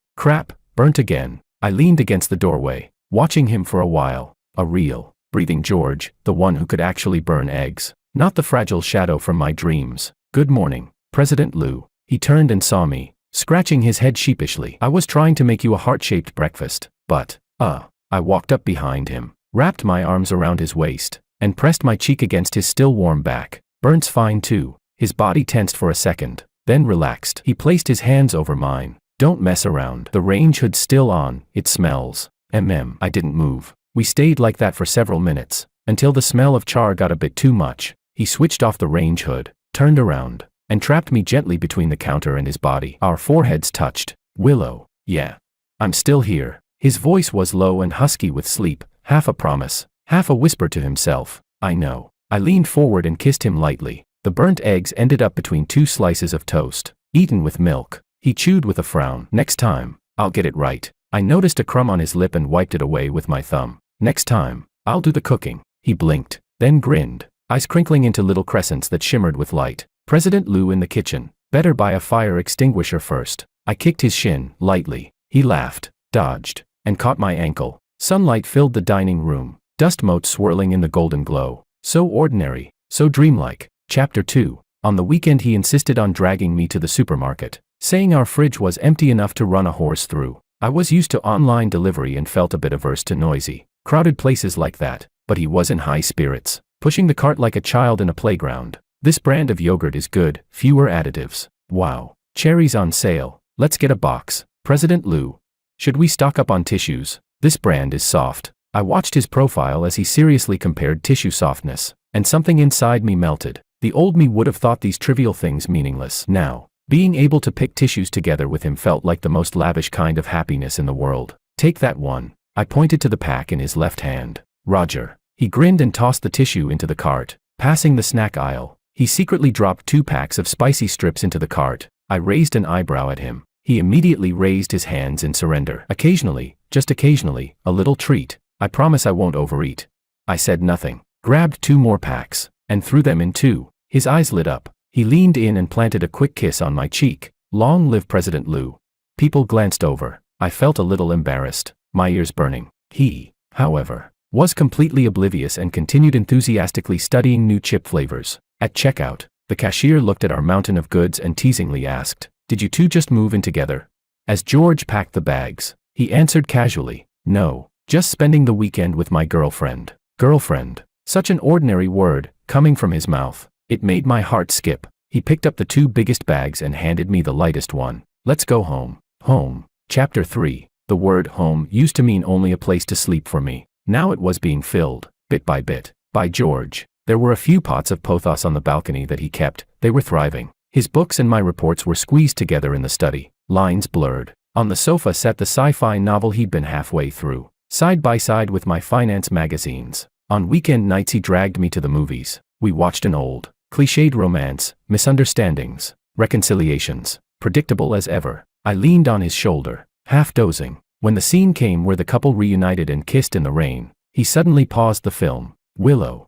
burnt again. I leaned against the doorway, watching him for a while. A real, breathing George, the one who could actually burn eggs, not the fragile shadow from my dreams. Good morning, President Lou. He turned and saw me, scratching his head sheepishly. I was trying to make you a heart-shaped breakfast, but, I walked up behind him, wrapped my arms around his waist, and pressed my cheek against his still warm back. Burnt's fine too. His body tensed for a second, then relaxed. He placed his hands over mine. Don't mess around. The range hood's still on. It smells. I didn't move. We stayed like that for several minutes, until the smell of char got a bit too much. He switched off the range hood, turned around, and trapped me gently between the counter and his body. Our foreheads touched. Willow, yeah. I'm still here. His voice was low and husky with sleep, half a promise, half a whisper to himself. I know. I leaned forward and kissed him lightly. The burnt eggs ended up between two slices of toast, eaten with milk. He chewed with a frown. Next time, I'll get it right. I noticed a crumb on his lip and wiped it away with my thumb. Next time, I'll do the cooking. He blinked, then grinned, eyes crinkling into little crescents that shimmered with light. President Lou in the kitchen. Better buy a fire extinguisher first. I kicked his shin, lightly. He laughed, dodged, and caught my ankle. Sunlight filled the dining room, dust motes swirling in the golden glow. So ordinary, so dreamlike. Chapter 2. On the weekend he insisted on dragging me to the supermarket, saying our fridge was empty enough to run a horse through. I was used to online delivery and felt a bit averse to noisy, crowded places like that, but he was in high spirits, pushing the cart like a child in a playground. This brand of yogurt is good, fewer additives. Wow. Cherries on sale. Let's get a box. President Lou. Should we stock up on tissues? This brand is soft. I watched his profile as he seriously compared tissue softness, and something inside me melted. The old me would have thought these trivial things meaningless. Now, being able to pick tissues together with him felt like the most lavish kind of happiness in the world. Take that one. I pointed to the pack in his left hand. Roger. He grinned and tossed the tissue into the cart. Passing the snack aisle, he secretly dropped 2 packs of spicy strips into the cart. I raised an eyebrow at him. He immediately raised his hands in surrender. Occasionally, just occasionally, a little treat. I promise I won't overeat. I said nothing, grabbed 2 more packs, and threw them in too. His eyes lit up. He leaned in and planted a quick kiss on my cheek. Long live President Liu. People glanced over. I felt a little embarrassed, my ears burning. He, however, was completely oblivious and continued enthusiastically studying new chip flavors. At checkout, the cashier looked at our mountain of goods and teasingly asked, "Did you two just move in together?" As George packed the bags, he answered casually, "No, just spending the weekend with my girlfriend." Girlfriend. Such an ordinary word, coming from his mouth. It made my heart skip. He picked up the 2 biggest bags and handed me the lightest one. "Let's go home." Home. Chapter 3. The word home used to mean only a place to sleep for me. Now it was being filled, bit by bit, by George. There were a few pots of pothos on the balcony that he kept. They were thriving. His books and my reports were squeezed together in the study, lines blurred. On the sofa sat the sci-fi novel he'd been halfway through, side by side with my finance magazines. On weekend nights he dragged me to the movies. We watched an old, cliched romance, misunderstandings, reconciliations, predictable as ever. I leaned on his shoulder, half dozing. When the scene came where the couple reunited and kissed in the rain, he suddenly paused the film. "Willow.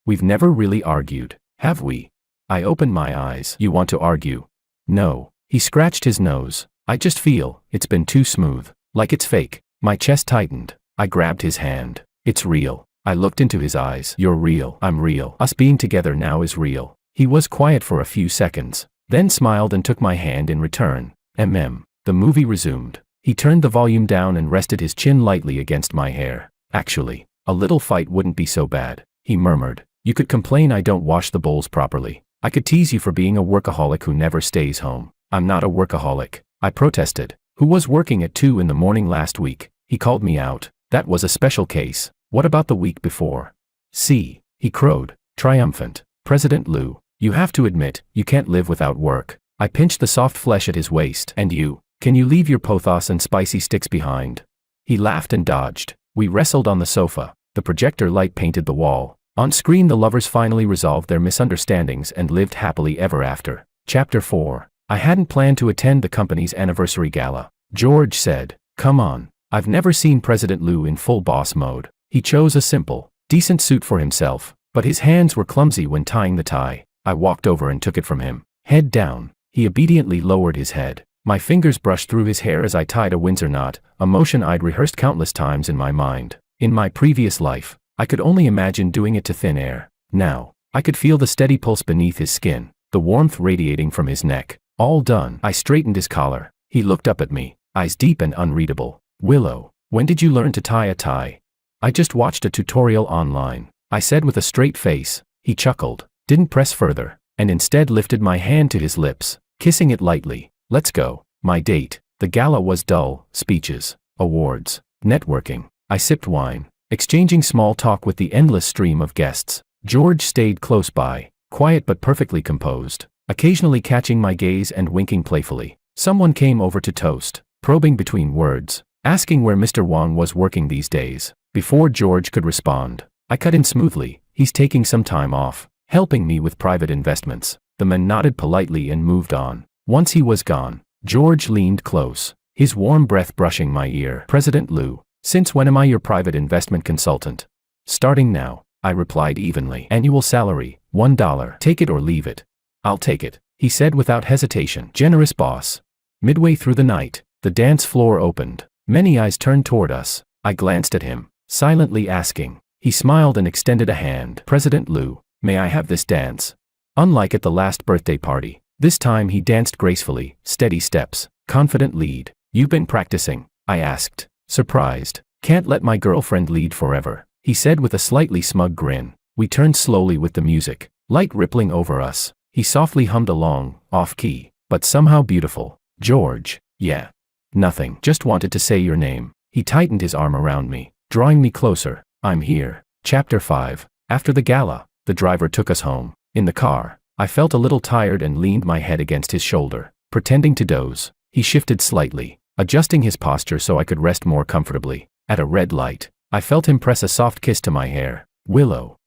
We've never really argued, have we?" I opened my eyes. "You want to argue?" "No." He scratched his nose. "I just feel it's been too smooth, like it's fake." My chest tightened. I grabbed his hand. "It's real." I looked into his eyes. "You're real. I'm real. Us being together now is real." He was quiet for a few seconds, then smiled and took my hand in return. The movie resumed. He turned the volume down and rested his chin lightly against my hair. "Actually, a little fight wouldn't be so bad," he murmured. "You could complain I don't wash the bowls properly. I could tease you for being a workaholic who never stays home." "I'm not a workaholic," I protested. "Who was working at 2 in the morning last week?" He called me out. "That was a special case. What about the week before?" "See," he crowed, triumphant. "President Liu, you have to admit, you can't live without work." I pinched the soft flesh at his waist. "And you? Can you leave your pothos and spicy sticks behind?" He laughed and dodged. We wrestled on the sofa. The projector light painted the wall. On screen the lovers finally resolved their misunderstandings and lived happily ever after. Chapter 4. I hadn't planned to attend the company's anniversary gala. George said, "Come on." I've never seen President Liu in full boss mode. He chose a simple, decent suit for himself, but his hands were clumsy when tying the tie. I walked over and took it from him. Head down. He obediently lowered his head. My fingers brushed through his hair as I tied a Windsor knot, a motion I'd rehearsed countless times in my mind. In my previous life, I could only imagine doing it to thin air. Now, I could feel the steady pulse beneath his skin, the warmth radiating from his neck. All done. I straightened his collar. He looked up at me, eyes deep and unreadable. "Willow, when did you learn to tie a tie?" "I just watched a tutorial online," I said with a straight face. He chuckled, didn't press further, and instead lifted my hand to his lips, kissing it lightly. "Let's go." My date. The gala was dull. Speeches, awards, networking. I sipped wine, exchanging small talk with the endless stream of guests. George stayed close by, quiet but perfectly composed, occasionally catching my gaze and winking playfully. Someone came over to toast, probing between words, asking where Mr. Wang was working these days. Before George could respond, I cut in smoothly. "He's taking some time off, helping me with private investments." The man nodded politely and moved on. Once he was gone, George leaned close, his warm breath brushing my ear. "President Liu, since when am I your private investment consultant?" "Starting now," I replied evenly. "Annual salary, $1. Take it or leave it." "I'll take it," he said without hesitation. "Generous boss." Midway through the night, the dance floor opened. Many eyes turned toward us. I glanced at him, silently asking. He smiled and extended a hand. "President Liu, may I have this dance?" Unlike at the last birthday party, this time he danced gracefully, steady steps, confident lead. "You've been practicing?" I asked, surprised. "Can't let my girlfriend lead forever," he said with a slightly smug grin. We turned slowly with the music, light rippling over us. He softly hummed along, off-key, but somehow beautiful. "George." "Yeah." "Nothing. Just wanted to say your name." He tightened his arm around me, drawing me closer. "I'm here." Chapter 5. After the gala, the driver took us home. In the car, I felt a little tired and leaned my head against his shoulder, pretending to doze. He shifted slightly, adjusting his posture so I could rest more comfortably. At a red light, I felt him press a soft kiss to my hair. "Willow,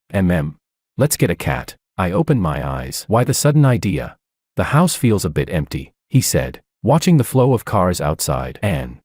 let's get a cat." I opened my eyes. "Why the sudden idea?" "The house feels a bit empty," he said, watching the flow of cars outside. "Anne,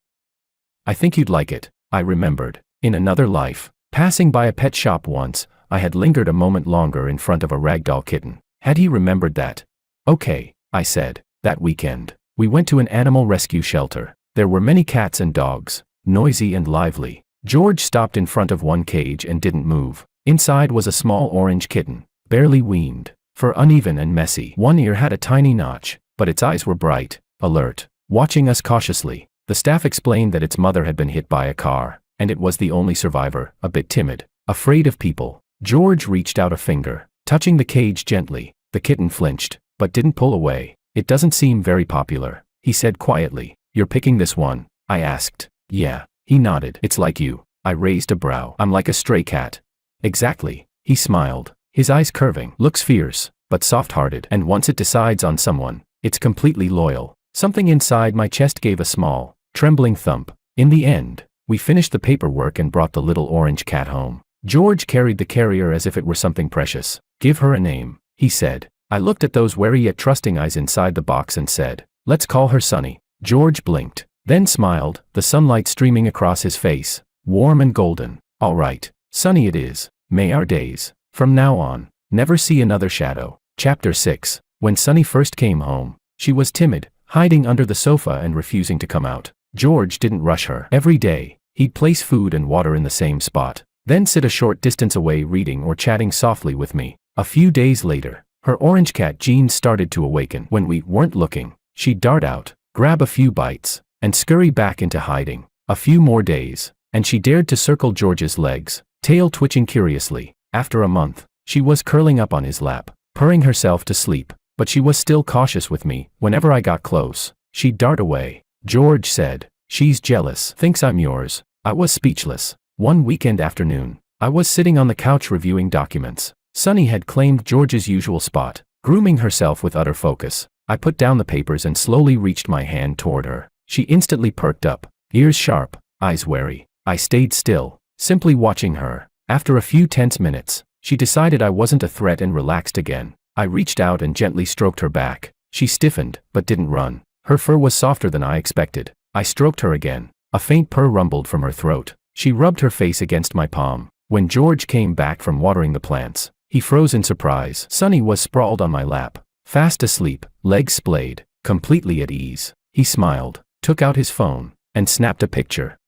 I think you'd like it." I remembered. In another life, Passing by a pet shop once, I had lingered a moment longer in front of a ragdoll kitten. Had he remembered that? Okay, I said. That weekend, we went to an animal rescue shelter. There were many cats and dogs, noisy and lively. George stopped in front of one cage and didn't move. Inside was a small orange kitten, barely weaned, fur uneven and messy. One ear had a tiny notch, but its eyes were bright, alert, watching us cautiously. The staff explained that its mother had been hit by a car, and it was the only survivor, a bit timid, afraid of people. George reached out a finger, touching the cage gently. The kitten flinched, but didn't pull away. It doesn't seem very popular, he said quietly. You're picking this one? I asked. Yeah, he nodded. It's like you. I raised a brow. I'm like a stray cat. Exactly, he smiled, his eyes curving. Looks fierce, but soft-hearted. And once it decides on someone, it's completely loyal. Something inside my chest gave a small, trembling thump. In the end, we finished the paperwork and brought the little orange cat home. George carried the carrier as if it were something precious. Give her a name, he said. I looked at those wary yet trusting eyes inside the box and said, let's call her Sunny. George blinked, then smiled, the sunlight streaming across his face, warm and golden. All right, Sunny it is. May our days, from now on, never see another shadow. Chapter 6. When Sunny first came home, she was timid, hiding under the sofa and refusing to come out. George didn't rush her. Every day, he'd place food and water in the same spot, then sit a short distance away reading or chatting softly with me. A few days later, her orange cat genes started to awaken. When we weren't looking, she'd dart out, grab a few bites, and scurry back into hiding. A few more days, and she dared to circle George's legs, tail twitching curiously. After a month, she was curling up on his lap, purring herself to sleep, but she was still cautious with me. Whenever I got close, she'd dart away. George said, she's jealous, thinks I'm yours. I was speechless. One weekend afternoon, I was sitting on the couch reviewing documents. Sunny had claimed George's usual spot, grooming herself with utter focus. I put down the papers and slowly reached my hand toward her. She instantly perked up, ears sharp, eyes wary. I stayed still, simply watching her. After a few tense minutes, she decided I wasn't a threat and relaxed again. I reached out and gently stroked her back. She stiffened, but didn't run. Her fur was softer than I expected. I stroked her again. A faint purr rumbled from her throat. She rubbed her face against my palm. When George came back from watering the plants, he froze in surprise. Sunny was sprawled on my lap, fast asleep, legs splayed, completely at ease. He smiled, took out his phone, and snapped a picture.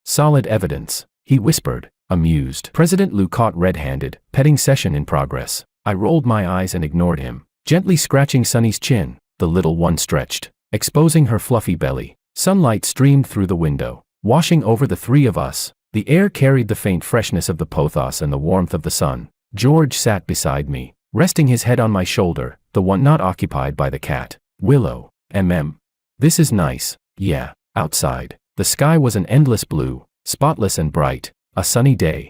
Solid evidence, he whispered, amused. President Lou caught red-handed, petting session in progress. I rolled my eyes and ignored him, gently scratching Sunny's chin. The little one stretched, exposing her fluffy belly. Sunlight streamed through the window, washing over the three of us. The air carried the faint freshness of the pothos and the warmth of the sun. George sat beside me, resting his head on my shoulder, the one not occupied by the cat. Willow. This is nice. Yeah. Outside, the sky was an endless blue, spotless and bright. A sunny day.